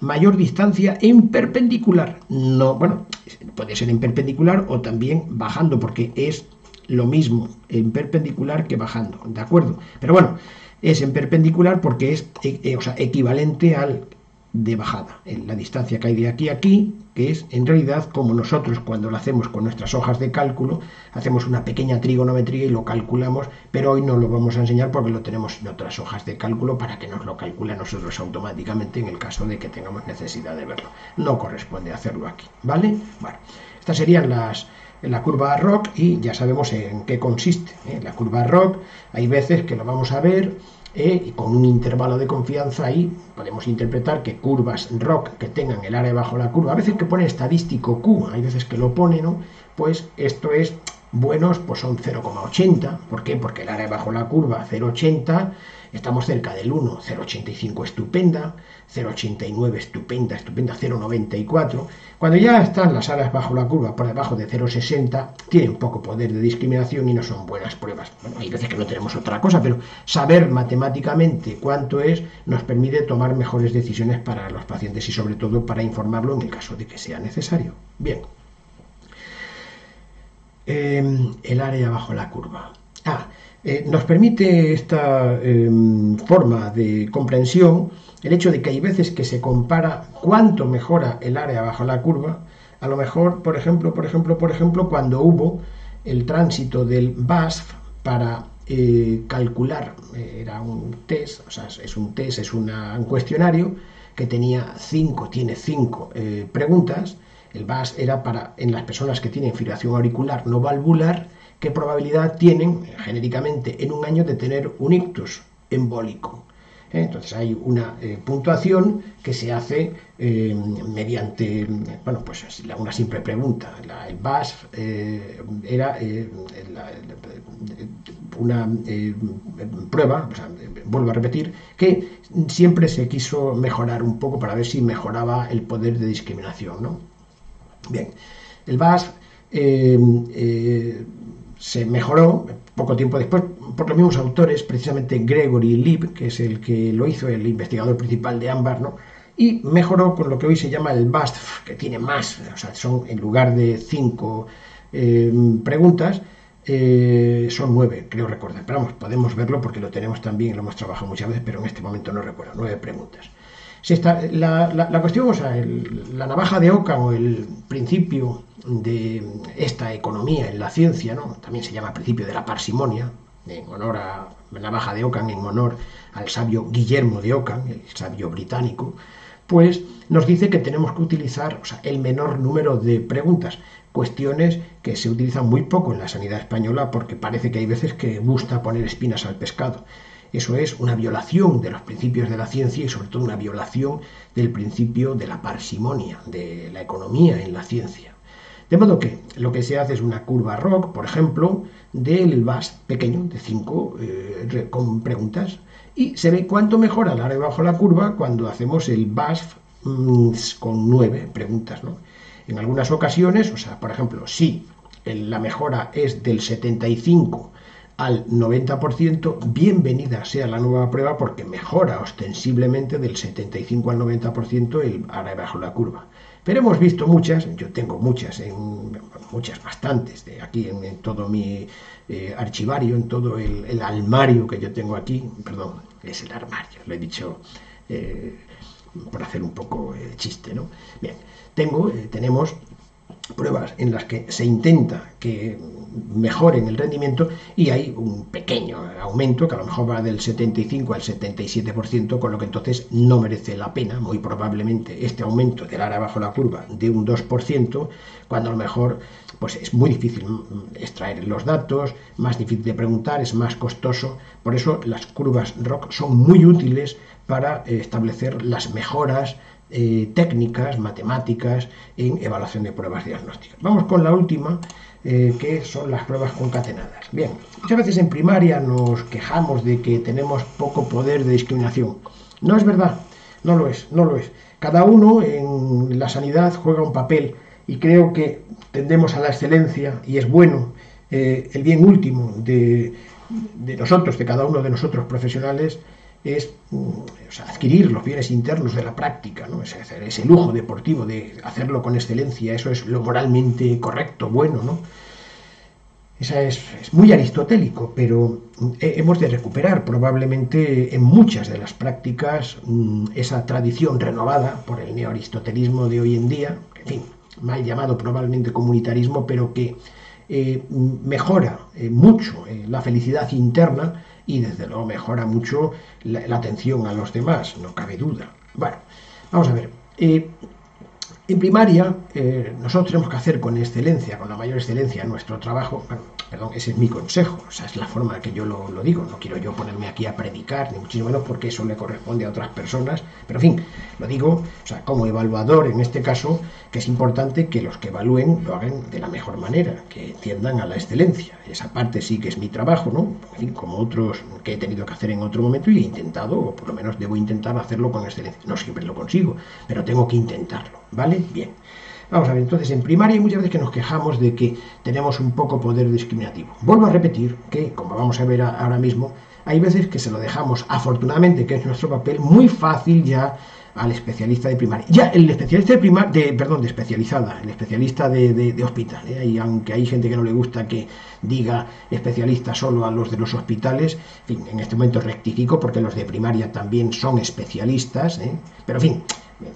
mayor distancia en perpendicular. No, bueno, puede ser en perpendicular o también bajando porque es lo mismo en perpendicular que bajando, ¿de acuerdo? Pero bueno, es en perpendicular porque es equivalente al de bajada, en la distancia que hay de aquí a aquí, que es en realidad como nosotros cuando lo hacemos con nuestras hojas de cálculo, hacemos una pequeña trigonometría y lo calculamos, pero hoy no lo vamos a enseñar porque lo tenemos en otras hojas de cálculo para que nos lo calcule a nosotros automáticamente en el caso de que tengamos necesidad de verlo. No corresponde hacerlo aquí, ¿vale? Bueno, estas serían la curva ROC y ya sabemos en qué consiste. La curva ROC hay veces que lo vamos a ver y con un intervalo de confianza ahí podemos interpretar que curvas ROC que tengan el área bajo la curva, a veces que pone estadístico Q, hay veces que lo pone, ¿no? Pues esto es buenos, pues son 0,80. ¿Por qué? Porque el área bajo la curva 0,80, estamos cerca del 1, 0,85 estupenda, 0,89 estupenda, 0,94. Cuando ya están las áreas bajo la curva por debajo de 0,60, tienen poco poder de discriminación y no son buenas pruebas. Bueno, hay veces que no tenemos otra cosa, pero saber matemáticamente cuánto es nos permite tomar mejores decisiones para los pacientes y sobre todo para informarlo en el caso de que sea necesario. Bien. El área bajo la curva. Nos permite esta forma de comprensión el hecho de que hay veces que se compara cuánto mejora el área bajo la curva. A lo mejor, por ejemplo, cuando hubo el tránsito del BASF para calcular, era un test, o sea, es un test, es un cuestionario que tiene cinco preguntas. El VAS era para, en las personas que tienen fibrilación auricular no valvular, qué probabilidad tienen, genéricamente, en un año de tener un ictus embólico. Entonces hay una puntuación que se hace mediante, bueno, pues una simple pregunta. El VAS era una prueba, o sea, vuelvo a repetir, que siempre se quiso mejorar un poco para ver si mejoraba el poder de discriminación, ¿no? Bien, el BASF se mejoró poco tiempo después por los mismos autores, precisamente Gregory Lieb, que es el que lo hizo, el investigador principal de AMBAR, ¿no? Y mejoró con lo que hoy se llama el BASF, que tiene más, o sea, son en lugar de 5 preguntas, son 9, creo recordar. Pero vamos, podemos verlo porque lo tenemos también, lo hemos trabajado muchas veces, pero en este momento no recuerdo, 9 preguntas. Si la cuestión, o sea, la navaja de Ockham o el principio de esta economía en la ciencia, ¿no? También se llama principio de la parsimonia, en honor a la navaja de Ockham, en honor al sabio Guillermo de Ockham, el sabio británico, pues nos dice que tenemos que utilizar, o sea, el menor número de preguntas, cuestiones que se utilizan muy poco en la sanidad española porque parece que hay veces que gusta poner espinas al pescado. Eso es una violación de los principios de la ciencia y sobre todo una violación del principio de la parsimonia, de la economía en la ciencia. De modo que lo que se hace es una curva ROC, por ejemplo, del BASF pequeño, de 5 con preguntas, y se ve cuánto mejora el área bajo la curva cuando hacemos el BASF con 9 preguntas, ¿no? En algunas ocasiones, o sea, por ejemplo, si la mejora es del 75 al 90%, bienvenida sea la nueva prueba porque mejora ostensiblemente del 75 al 90% el área bajo la curva. Pero hemos visto muchas, yo tengo muchas, bastantes, aquí en todo mi archivario, en todo el armario que yo tengo aquí, perdón, es el armario, lo he dicho por hacer un poco chiste, ¿no? Bien, tenemos pruebas en las que se intenta que mejoren el rendimiento y hay un pequeño aumento que a lo mejor va del 75 al 77%, con lo que entonces no merece la pena, muy probablemente, este aumento del área bajo la curva de un 2%, cuando a lo mejor pues es muy difícil extraer los datos, más difícil de preguntar, es más costoso. Por eso las curvas ROC son muy útiles para establecer las mejoras técnicas, matemáticas en evaluación de pruebas diagnósticas. Vamos con la última, que son las pruebas concatenadas. Bien, muchas veces en primaria nos quejamos de que tenemos poco poder de discriminación. No es verdad, no lo es. Cada uno en la sanidad juega un papel y creo que tendemos a la excelencia y es bueno el bien último de nosotros, de cada uno de nosotros profesionales, es adquirir los bienes internos de la práctica, ¿no? Ese lujo deportivo de hacerlo con excelencia, eso es lo moralmente correcto, bueno, ¿no? Esa es muy aristotélico, pero hemos de recuperar probablemente en muchas de las prácticas esa tradición renovada por el neoaristotelismo de hoy en día, en fin, mal llamado probablemente comunitarismo, pero que mejora mucho la felicidad interna y desde luego mejora mucho la atención a los demás, no cabe duda. Bueno, vamos a ver. En primaria, nosotros tenemos que hacer con excelencia, con la mayor excelencia, nuestro trabajo. Bueno, perdón, ese es mi consejo, o sea, es la forma que yo lo digo. No quiero yo ponerme aquí a predicar, ni muchísimo menos porque eso le corresponde a otras personas. Pero en fin, lo digo, o sea, como evaluador en este caso, que es importante que los que evalúen lo hagan de la mejor manera, que tiendan a la excelencia. Esa parte sí que es mi trabajo, ¿no? En fin, como otros que he tenido que hacer en otro momento y he intentado, o por lo menos debo intentar hacerlo con excelencia. No siempre lo consigo, pero tengo que intentarlo, ¿vale? Bien. Vamos a ver, entonces en primaria hay muchas veces que nos quejamos de que tenemos un poco poder discriminativo. Vuelvo a repetir que, como vamos a ver ahora mismo, hay veces que se lo dejamos, afortunadamente, que es nuestro papel, muy fácil ya al especialista de primaria. Ya el especialista de especializada, el especialista de hospital, y aunque hay gente que no le gusta que diga especialista solo a los de los hospitales, en fin, en este momento rectifico porque los de primaria también son especialistas, pero en fin,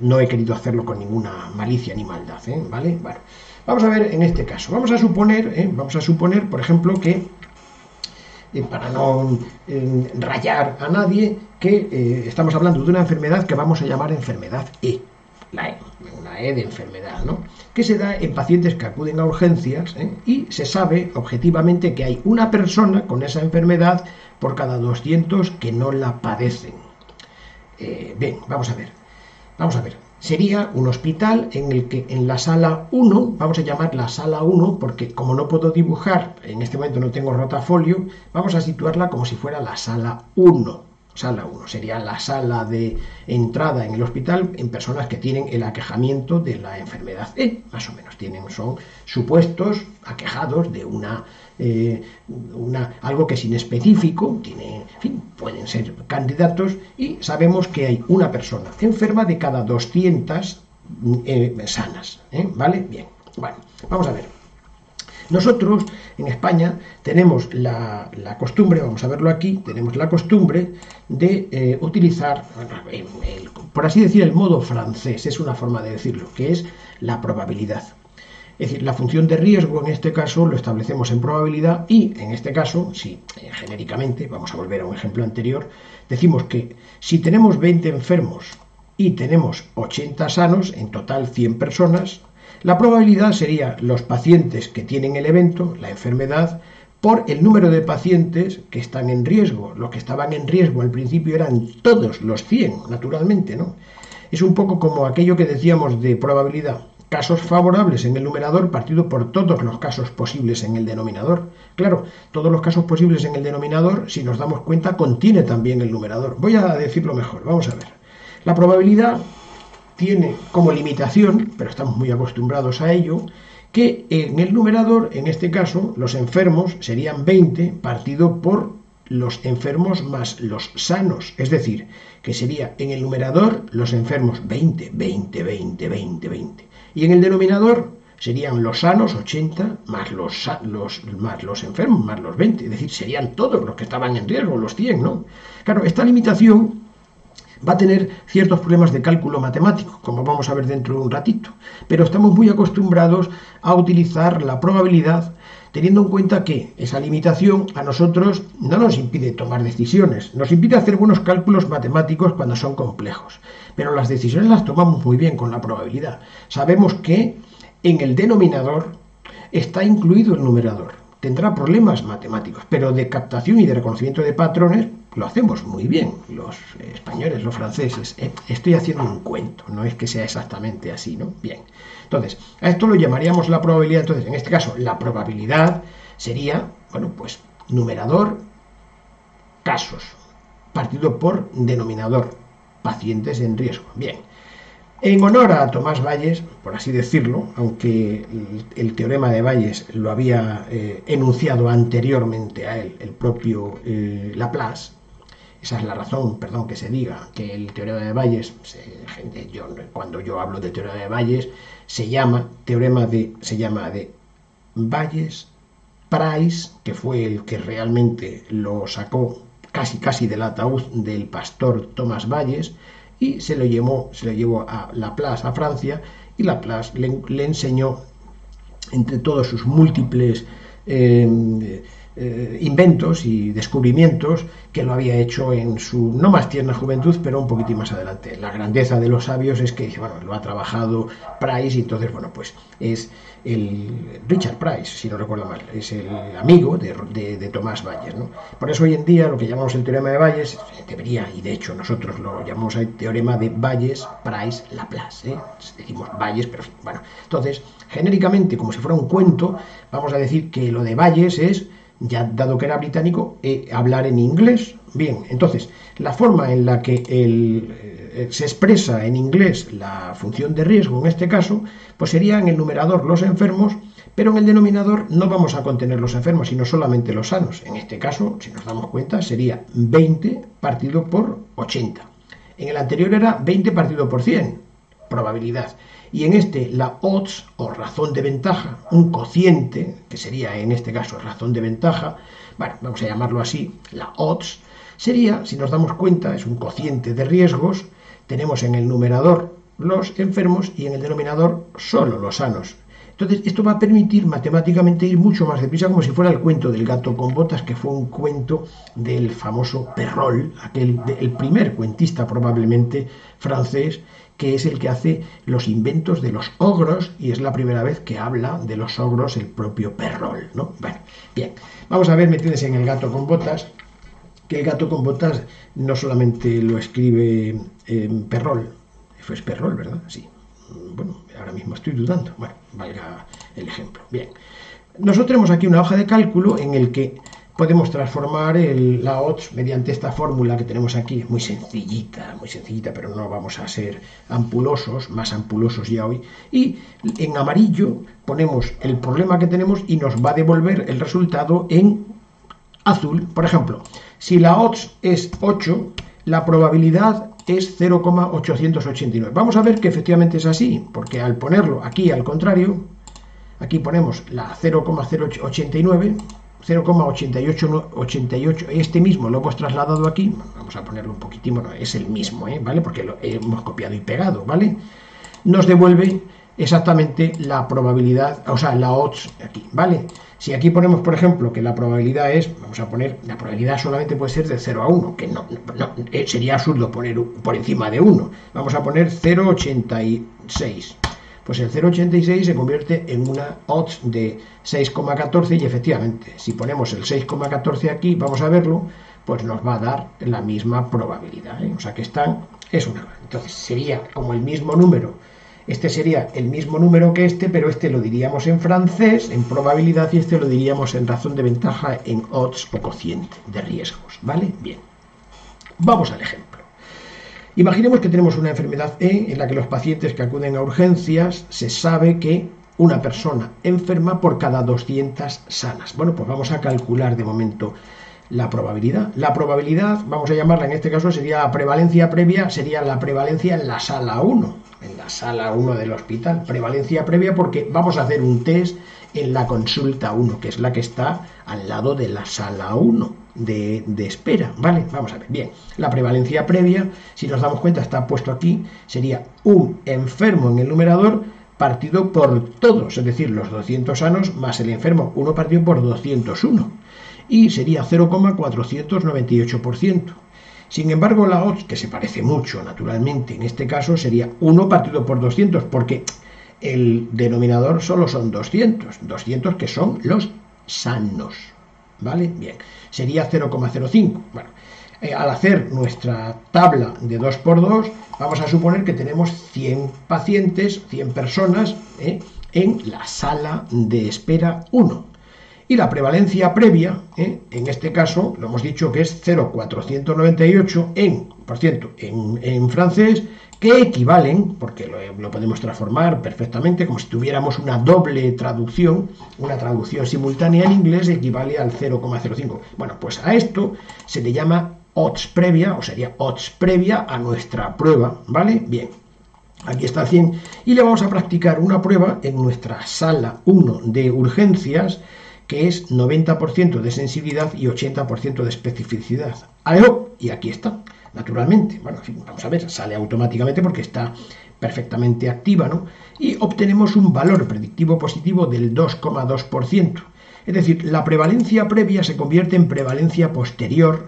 no he querido hacerlo con ninguna malicia ni maldad, ¿vale? Bueno, vamos a ver en este caso. Vamos a suponer, por ejemplo, que para no rayar a nadie, que estamos hablando de una enfermedad que vamos a llamar enfermedad E, una E de enfermedad, ¿no? Que se da en pacientes que acuden a urgencias, y se sabe objetivamente que hay una persona con esa enfermedad por cada 200 que no la padecen. Bien, vamos a ver. Sería un hospital en el que en la sala 1, vamos a llamar la sala 1 porque como no puedo dibujar, en este momento no tengo rotafolio, vamos a situarla como si fuera la sala 1. O Sala 1 sería la sala de entrada en el hospital en personas que tienen el aquejamiento de la enfermedad E, más o menos. Son supuestos aquejados de algo que es inespecífico, en fin, pueden ser candidatos, y sabemos que hay una persona enferma de cada 200 sanas, ¿vale? Bien, bueno, vamos a ver. Nosotros en España tenemos la costumbre, vamos a verlo aquí, tenemos la costumbre de utilizar, por así decir, el modo francés, es una forma de decirlo, que es la probabilidad. Es decir, la función de riesgo en este caso lo establecemos en probabilidad y en este caso, si genéricamente, vamos a volver a un ejemplo anterior, decimos que si tenemos 20 enfermos y tenemos 80 sanos, en total 100 personas, la probabilidad sería los pacientes que tienen el evento, la enfermedad, por el número de pacientes que están en riesgo. Los que estaban en riesgo al principio eran todos los 100, naturalmente, ¿no? Es un poco como aquello que decíamos de probabilidad. Casos favorables en el numerador partido por todos los casos posibles en el denominador. Claro, todos los casos posibles en el denominador, si nos damos cuenta, contiene también el numerador. Voy a decirlo mejor, vamos a ver. La probabilidad tiene como limitación, pero estamos muy acostumbrados a ello, que en el numerador, en este caso, los enfermos serían 20 partido por los enfermos más los sanos. Es decir, que sería en el numerador los enfermos 20, 20, 20, 20, 20. Y en el denominador serían los sanos 80 más los enfermos más los 20. Es decir, serían todos los que estaban en riesgo, los 100, ¿no? Claro, esta limitación va a tener ciertos problemas de cálculo matemático, como vamos a ver dentro de un ratito, pero estamos muy acostumbrados a utilizar la probabilidad, teniendo en cuenta que esa limitación a nosotros no nos impide tomar decisiones, nos impide hacer buenos cálculos matemáticos cuando son complejos, pero las decisiones las tomamos muy bien con la probabilidad. Sabemos que en el denominador está incluido el numerador. Tendrá problemas matemáticos, pero de captación y de reconocimiento de patrones lo hacemos muy bien, los españoles, los franceses. Estoy haciendo un cuento, no es que sea exactamente así, ¿no? Bien, entonces, a esto lo llamaríamos la probabilidad. Entonces, en este caso, la probabilidad sería, bueno, pues numerador, casos, partido por denominador, pacientes en riesgo. Bien. En honor a Tomás Bayes, por así decirlo, aunque el teorema de Bayes lo había enunciado anteriormente a él, el propio Laplace, esa es la razón, perdón, que se diga que el teorema de Bayes, cuando yo hablo de teorema de Bayes, se llama de Bayes-Price, que fue el que realmente lo sacó casi del ataúd del pastor Tomás Bayes, y se lo llevó a Laplace, a Francia, y Laplace le enseñó, entre todos sus múltiples inventos y descubrimientos, que lo había hecho en su no más tierna juventud, pero un poquitín más adelante. La grandeza de los sabios es que, bueno, lo ha trabajado Price, y entonces, bueno, pues es el Richard Price, si no recuerdo mal, es el amigo de Tomás Bayes, ¿no? Por eso hoy en día lo que llamamos el teorema de Bayes debería, y de hecho nosotros lo llamamos el teorema de Bayes-Price-Laplace, decimos Bayes, pero bueno, entonces genéricamente, como si fuera un cuento, vamos a decir que lo de Bayes es, ya dado que era británico, hablar en inglés. Bien, entonces, la forma en la que se expresa en inglés la función de riesgo, en este caso, pues sería en el numerador los enfermos, pero en el denominador no vamos a contener los enfermos, sino solamente los sanos. En este caso, si nos damos cuenta, sería 20 partido por 80. En el anterior era 20 partido por 100, probabilidad. Y en este, la odds, o razón de ventaja, un cociente, que sería en este caso razón de ventaja, bueno, vamos a llamarlo así, la odds, sería, si nos damos cuenta, es un cociente de riesgos. Tenemos en el numerador los enfermos y en el denominador solo los sanos. Entonces, esto va a permitir matemáticamente ir mucho más deprisa, como si fuera el cuento del gato con botas, que fue un cuento del famoso Perrault, el primer cuentista probablemente francés, que es el que hace los inventos de los ogros, y es la primera vez que habla de los ogros el propio Perrault, ¿no? Bueno, bien, vamos a ver, metidos en el gato con botas, que el gato con botas no solamente lo escribe Perrault, fue Perrault, ¿verdad? Sí. Bueno, ahora mismo estoy dudando. Bueno, valga el ejemplo. Bien. Nosotros tenemos aquí una hoja de cálculo en el que podemos transformar la odds mediante esta fórmula que tenemos aquí, muy sencillita, pero no vamos a ser ampulosos, más ampulosos ya hoy. Y en amarillo ponemos el problema que tenemos y nos va a devolver el resultado en azul. Por ejemplo, si la odds es 8, la probabilidad es 0,889. Vamos a ver que efectivamente es así, porque al ponerlo aquí al contrario, aquí ponemos la 0,089, 0,88, este mismo lo hemos trasladado aquí, vamos a ponerlo un poquitín, bueno, es el mismo, ¿vale? Porque lo hemos copiado y pegado, ¿vale? Nos devuelve exactamente la probabilidad, o sea, la odds aquí, ¿vale? Si aquí ponemos, por ejemplo, que la probabilidad es, vamos a poner, la probabilidad solamente puede ser de 0 a 1, que no sería absurdo poner por encima de 1, vamos a poner 0,86. Pues el 0,86 se convierte en una odds de 6,14 y efectivamente, si ponemos el 6,14 aquí, vamos a verlo, pues nos va a dar la misma probabilidad, O sea que es una. Entonces sería como el mismo número, este sería el mismo número que este, pero este lo diríamos en francés, en probabilidad, y este lo diríamos en razón de ventaja, en odds o cociente de riesgos, ¿vale? Bien, vamos al ejemplo. Imaginemos que tenemos una enfermedad E en la que los pacientes que acuden a urgencias se sabe que una persona enferma por cada 200 sanas. Bueno, pues vamos a calcular de momento la probabilidad. La probabilidad, vamos a llamarla en este caso, sería la prevalencia previa, sería la prevalencia en la sala 1, en la sala 1 del hospital. Prevalencia previa porque vamos a hacer un test en la consulta 1, que es la que está al lado de la sala 1 de espera, ¿vale? Vamos a ver, bien, la prevalencia previa, si nos damos cuenta, está puesto aquí, sería un enfermo en el numerador partido por todos, es decir, los 200 sanos más el enfermo, 1 partido por 201, y sería 0,498%. Sin embargo, la odds, que se parece mucho, naturalmente, en este caso sería 1 partido por 200, porque el denominador solo son 200 que son los sanos, ¿vale? Bien, sería 0,05. Bueno, al hacer nuestra tabla de 2 por 2, vamos a suponer que tenemos 100 pacientes, 100 personas, en la sala de espera 1. Y la prevalencia previa, en este caso, lo hemos dicho que es 0,498 en francés, que equivalen, porque lo podemos transformar perfectamente, como si tuviéramos una doble traducción, una traducción simultánea en inglés equivale al 0,05. Bueno, pues a esto se le llama odds previa, o sería odds previa a nuestra prueba, ¿vale? Bien, aquí está el 100, y le vamos a practicar una prueba en nuestra sala 1 de urgencias, que es 90% de sensibilidad y 80% de especificidad. Y aquí está, naturalmente. Bueno, en fin, vamos a ver, sale automáticamente porque está perfectamente activa, ¿no? Y obtenemos un valor predictivo positivo del 2,2%. Es decir, la prevalencia previa se convierte en prevalencia posterior,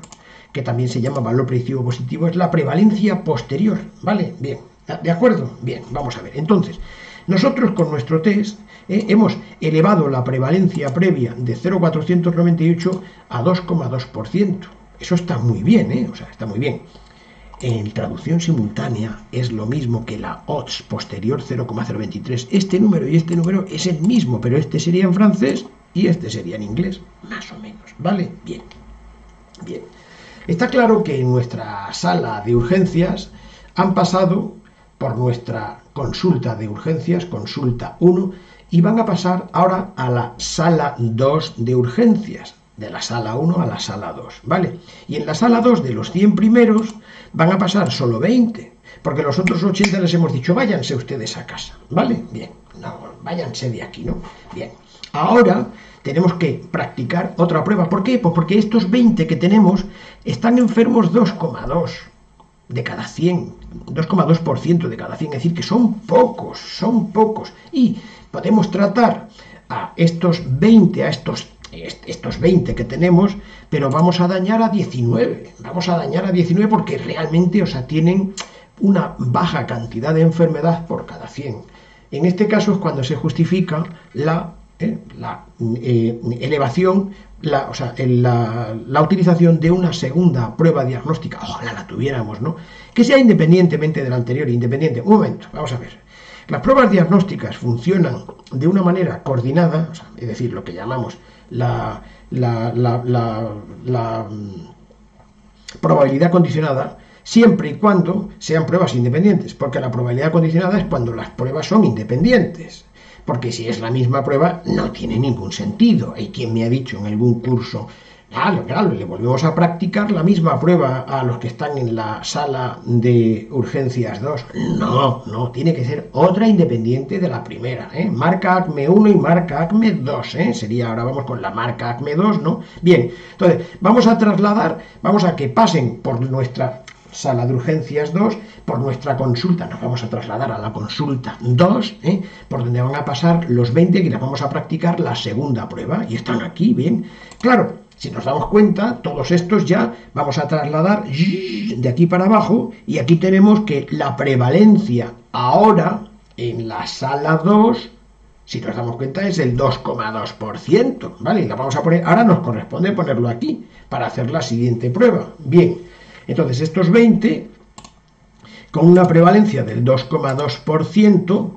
que también se llama valor predictivo positivo, es la prevalencia posterior, ¿vale? Bien, ¿de acuerdo? Bien, vamos a ver. Entonces, nosotros con nuestro test hemos elevado la prevalencia previa de 0,498 a 2,2%. Eso está muy bien, o sea, está muy bien. En traducción simultánea es lo mismo que la odds posterior 0,023. Este número y este número es el mismo, pero este sería en francés y este sería en inglés, más o menos, ¿vale? Bien, bien. Está claro que en nuestra sala de urgencias han pasado por nuestra consulta de urgencias, consulta 1, y van a pasar ahora a la sala 2 de urgencias, de la sala 1 a la sala 2, ¿vale? Y en la sala 2 de los 100 primeros van a pasar solo 20, porque los otros 80 les hemos dicho, váyanse ustedes a casa, ¿vale? Bien, no, váyanse de aquí, ¿no? Bien, ahora tenemos que practicar otra prueba. ¿Por qué? Pues porque estos 20 que tenemos están enfermos 2,2 de cada 100, 2,2% de cada 100, es decir, que son pocos, y podemos tratar a estos 20, estos 20 que tenemos, pero vamos a dañar a 19, porque realmente, o sea, tienen una baja cantidad de enfermedad por cada 100. En este caso es cuando se justifica la elevación, la utilización de una segunda prueba diagnóstica, ojalá la tuviéramos, ¿no? Que sea independientemente de la anterior, Un momento, vamos a ver. Las pruebas diagnósticas funcionan de una manera coordinada, es decir, lo que llamamos la, la probabilidad condicionada, siempre y cuando sean pruebas independientes, porque la probabilidad condicionada es cuando las pruebas son independientes, porque si es la misma prueba no tiene ningún sentido. Hay quien me ha dicho en algún curso, claro, le volvemos a practicar la misma prueba a los que están en la sala de urgencias 2. No, tiene que ser otra independiente de la primera, marca ACME 1 y marca ACME 2, sería, ahora vamos con la marca ACME 2, ¿no? Bien, entonces vamos a que pasen por nuestra sala de urgencias 2, por nuestra consulta, nos vamos a trasladar a la consulta 2, por donde van a pasar los 20 que les vamos a practicar la segunda prueba, y están aquí, bien, claro. Si nos damos cuenta, todos estos ya vamos a trasladar de aquí para abajo, y aquí tenemos que la prevalencia ahora en la sala 2, si nos damos cuenta, es el 2,2%, ¿vale? Y la vamos a poner, ahora nos corresponde ponerlo aquí para hacer la siguiente prueba. Bien, entonces estos 20, con una prevalencia del 2,2%,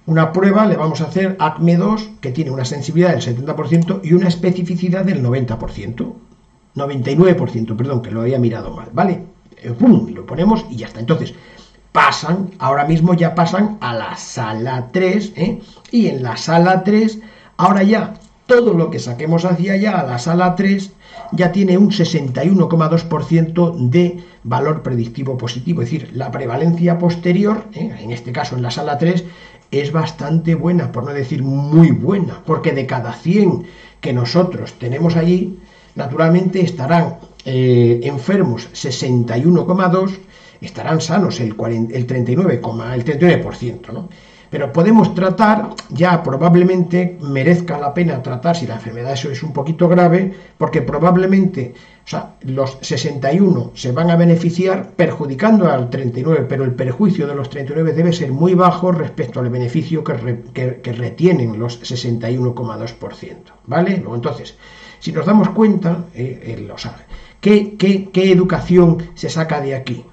una prueba le vamos a hacer ACME 2, que tiene una sensibilidad del 70% y una especificidad del 99%, perdón, que lo había mirado mal, ¿vale? ¡Pum! Lo ponemos y ya está. Entonces, ahora mismo ya pasan a la sala 3, y en la sala 3, ahora ya todo lo que saquemos hacia allá a la sala 3 ya tiene un 61,2% de valor predictivo positivo, es decir, la prevalencia posterior, en este caso en la sala 3, es bastante buena, por no decir muy buena, porque de cada 100 que nosotros tenemos allí, naturalmente estarán enfermos 61,2, estarán sanos el 39%, ¿no? Pero podemos tratar, ya probablemente merezca la pena tratar si la enfermedad es un poquito grave, porque probablemente, o sea, los 61 se van a beneficiar perjudicando al 39, pero el perjuicio de los 39 debe ser muy bajo respecto al beneficio que retienen los 61,2%, ¿vale? Luego, entonces, si nos damos cuenta, ¿qué educación se saca de aquí?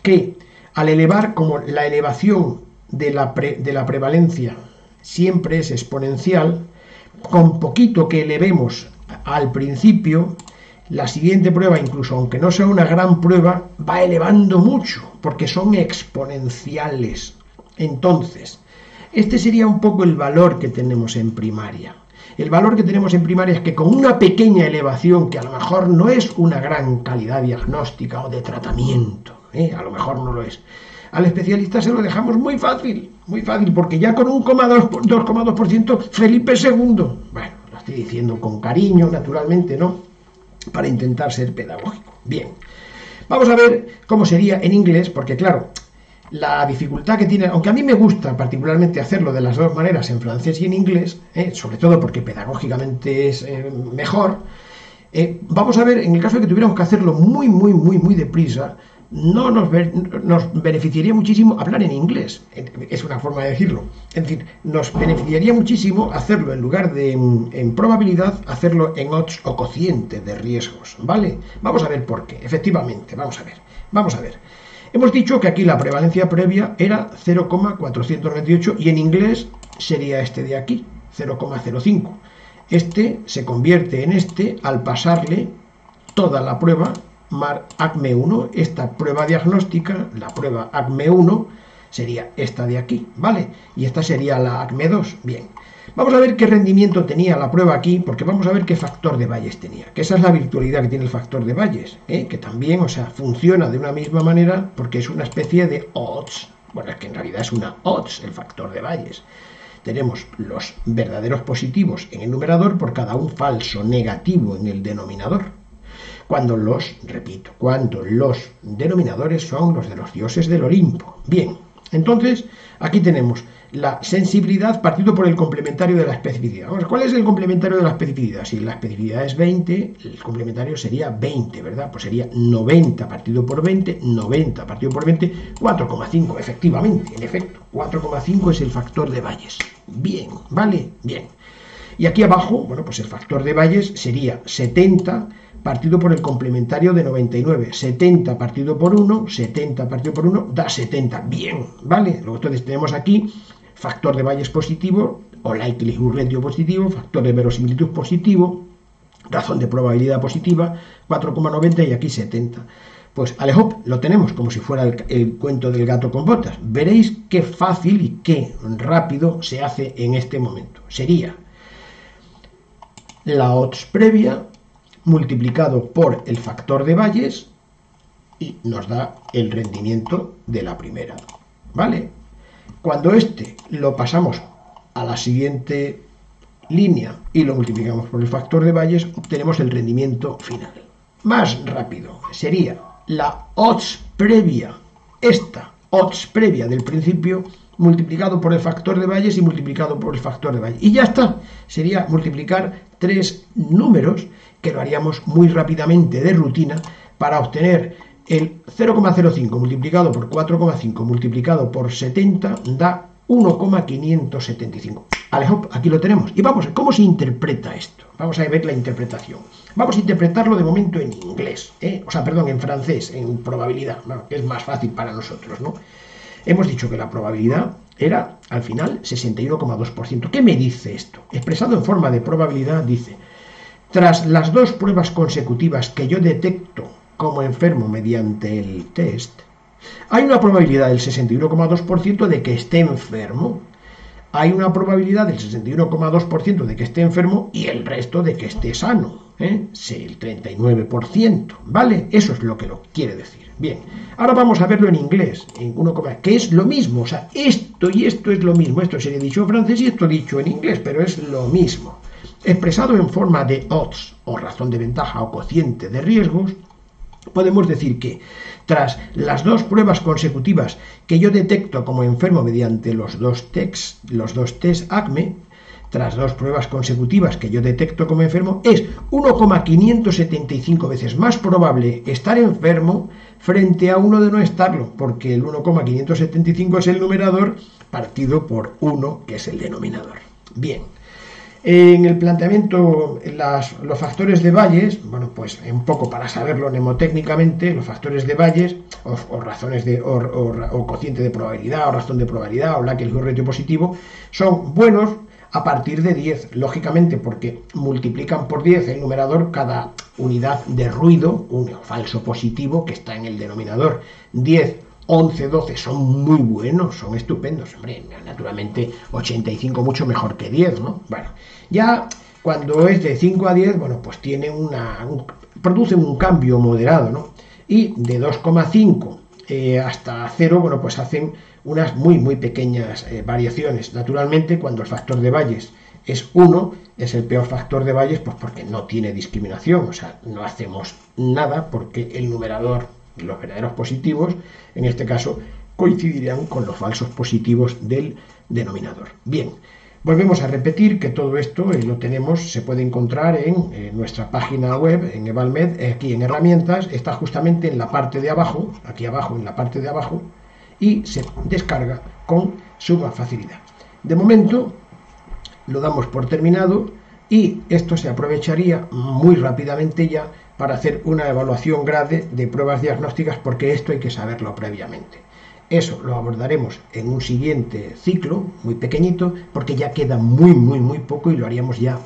Que al elevar, como la elevación de la prevalencia siempre es exponencial, con poquito que elevemos al principio, la siguiente prueba, incluso aunque no sea una gran prueba, va elevando mucho, porque son exponenciales. Entonces, este sería un poco el valor que tenemos en primaria. El valor que tenemos en primaria es que con una pequeña elevación, que a lo mejor no es una gran calidad diagnóstica o de tratamiento, a lo mejor no lo es, al especialista se lo dejamos muy fácil, porque ya con un 2,2% Felipe II, bueno, lo estoy diciendo con cariño, naturalmente, ¿no?, para intentar ser pedagógico. Bien, vamos a ver cómo sería en inglés, porque claro, la dificultad que tiene, aunque a mí me gusta particularmente hacerlo de las dos maneras, en francés y en inglés, sobre todo porque pedagógicamente es mejor, vamos a ver, en el caso de que tuviéramos que hacerlo muy deprisa, no nos beneficiaría muchísimo hablar en inglés, es una forma de decirlo, es decir, nos beneficiaría muchísimo hacerlo en lugar de en probabilidad, hacerlo en odds o cociente de riesgos, ¿vale? Vamos a ver por qué, efectivamente, vamos a ver. Hemos dicho que aquí la prevalencia previa era 0,498 y en inglés sería este de aquí, 0,05. Este se convierte en este al pasarle toda la prueba ACME 1, esta prueba diagnóstica, la prueba ACME 1 sería esta de aquí, ¿vale? Y esta sería la ACME 2, bien. Vamos a ver qué rendimiento tenía la prueba aquí, porque vamos a ver qué factor de Bayes tenía, que esa es la virtualidad que tiene el factor de Bayes, que también, o sea, funciona de una misma manera porque es una especie de odds, bueno, es que en realidad es una odds el factor de Bayes. Tenemos los verdaderos positivos en el numerador por cada un falso negativo en el denominador. Cuando los denominadores son los de los dioses del Olimpo. Bien, entonces aquí tenemos la sensibilidad partido por el complementario de la especificidad. Vamos, ¿cuál es el complementario de la especificidad? Si la especificidad es 20, el complementario sería 20, ¿verdad? Pues sería 90 partido por 20, 90 partido por 20, 4,5, efectivamente, en efecto, 4,5 es el factor de Bayes. Bien, ¿vale? Bien. Y aquí abajo, bueno, pues el factor de Bayes sería 70 partido por el complementario de 99, 70 partido por 1, 70 partido por 1, da 70, bien, ¿vale? Luego entonces tenemos aquí factor de Bayes positivo, o likelihood ratio positivo, factor de verosimilitud positivo, razón de probabilidad positiva, 4,90 y aquí 70. Pues Alehop lo tenemos como si fuera el cuento del gato con botas. Veréis qué fácil y qué rápido se hace en este momento. Sería la odds previa multiplicado por el factor de Bayes y nos da el rendimiento de la primera. ¿Vale? Cuando este lo pasamos a la siguiente línea y lo multiplicamos por el factor de Bayes, obtenemos el rendimiento final. Más rápido sería la odds previa, esta odds previa del principio, multiplicado por el factor de Bayes y multiplicado por el factor de Bayes. Y ya está, sería multiplicar tres números, que lo haríamos muy rápidamente de rutina, para obtener el 0,05 multiplicado por 4,5 multiplicado por 70 da 1,575. Alehop, aquí lo tenemos. Y vamos a ver cómo se interpreta esto. Vamos a ver la interpretación. Vamos a interpretarlo de momento en inglés, en francés, en probabilidad, que es más fácil para nosotros, ¿no? Hemos dicho que la probabilidad era, al final, 61,2%. ¿Qué me dice esto? Expresado en forma de probabilidad, dice: tras las dos pruebas consecutivas que yo detecto como enfermo mediante el test, hay una probabilidad del 61,2% de que esté enfermo. Hay una probabilidad del 61,2% de que esté enfermo y el resto de que esté sano. Sí, el 39%. ¿Vale? Eso es lo que lo quiere decir. Bien, ahora vamos a verlo en inglés, en 1, que es lo mismo. O sea, esto y esto es lo mismo. Esto sería dicho en francés y esto dicho en inglés, pero es lo mismo. Expresado en forma de odds, o razón de ventaja, o cociente de riesgos, podemos decir que tras las dos pruebas consecutivas que yo detecto como enfermo mediante los dos test ACME, tras dos pruebas consecutivas que yo detecto como enfermo, es 1,575 veces más probable estar enfermo frente a uno de no estarlo, porque el 1,575 es el numerador partido por 1, que es el denominador. Bien. En el planteamiento, los factores de Bayes, bueno, pues un poco para saberlo mnemotécnicamente, los factores de Bayes, o razones o cociente de probabilidad, o razón de probabilidad, o likelihood ratio positivo, son buenos a partir de 10, lógicamente, porque multiplican por 10 el numerador cada unidad de ruido, un falso positivo que está en el denominador. 10, 11, 12 son muy buenos, son estupendos. Hombre, naturalmente 85 mucho mejor que 10, ¿no? Bueno, ya cuando es de 5 a 10, bueno, pues tiene produce un cambio moderado, ¿no? Y de 2,5 hasta 0, bueno, pues hacen unas muy pequeñas variaciones. Naturalmente, cuando el factor de Bayes es 1, es el peor factor de Bayes, pues porque no tiene discriminación, o sea, no hacemos nada porque el numerador, los verdaderos positivos, en este caso, coincidirán con los falsos positivos del denominador. Bien, volvemos a repetir que todo esto lo tenemos, se puede encontrar en nuestra página web, en Evalmed, aquí en herramientas, está justamente en la parte de abajo, aquí abajo, en la parte de abajo, y se descarga con suma facilidad. De momento, lo damos por terminado y esto se aprovecharía muy rápidamente ya para hacer una evaluación grade de pruebas diagnósticas, porque esto hay que saberlo previamente. Eso lo abordaremos en un siguiente ciclo, muy pequeñito, porque ya queda muy poco y lo haríamos ya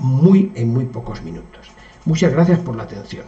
en muy pocos minutos. Muchas gracias por la atención.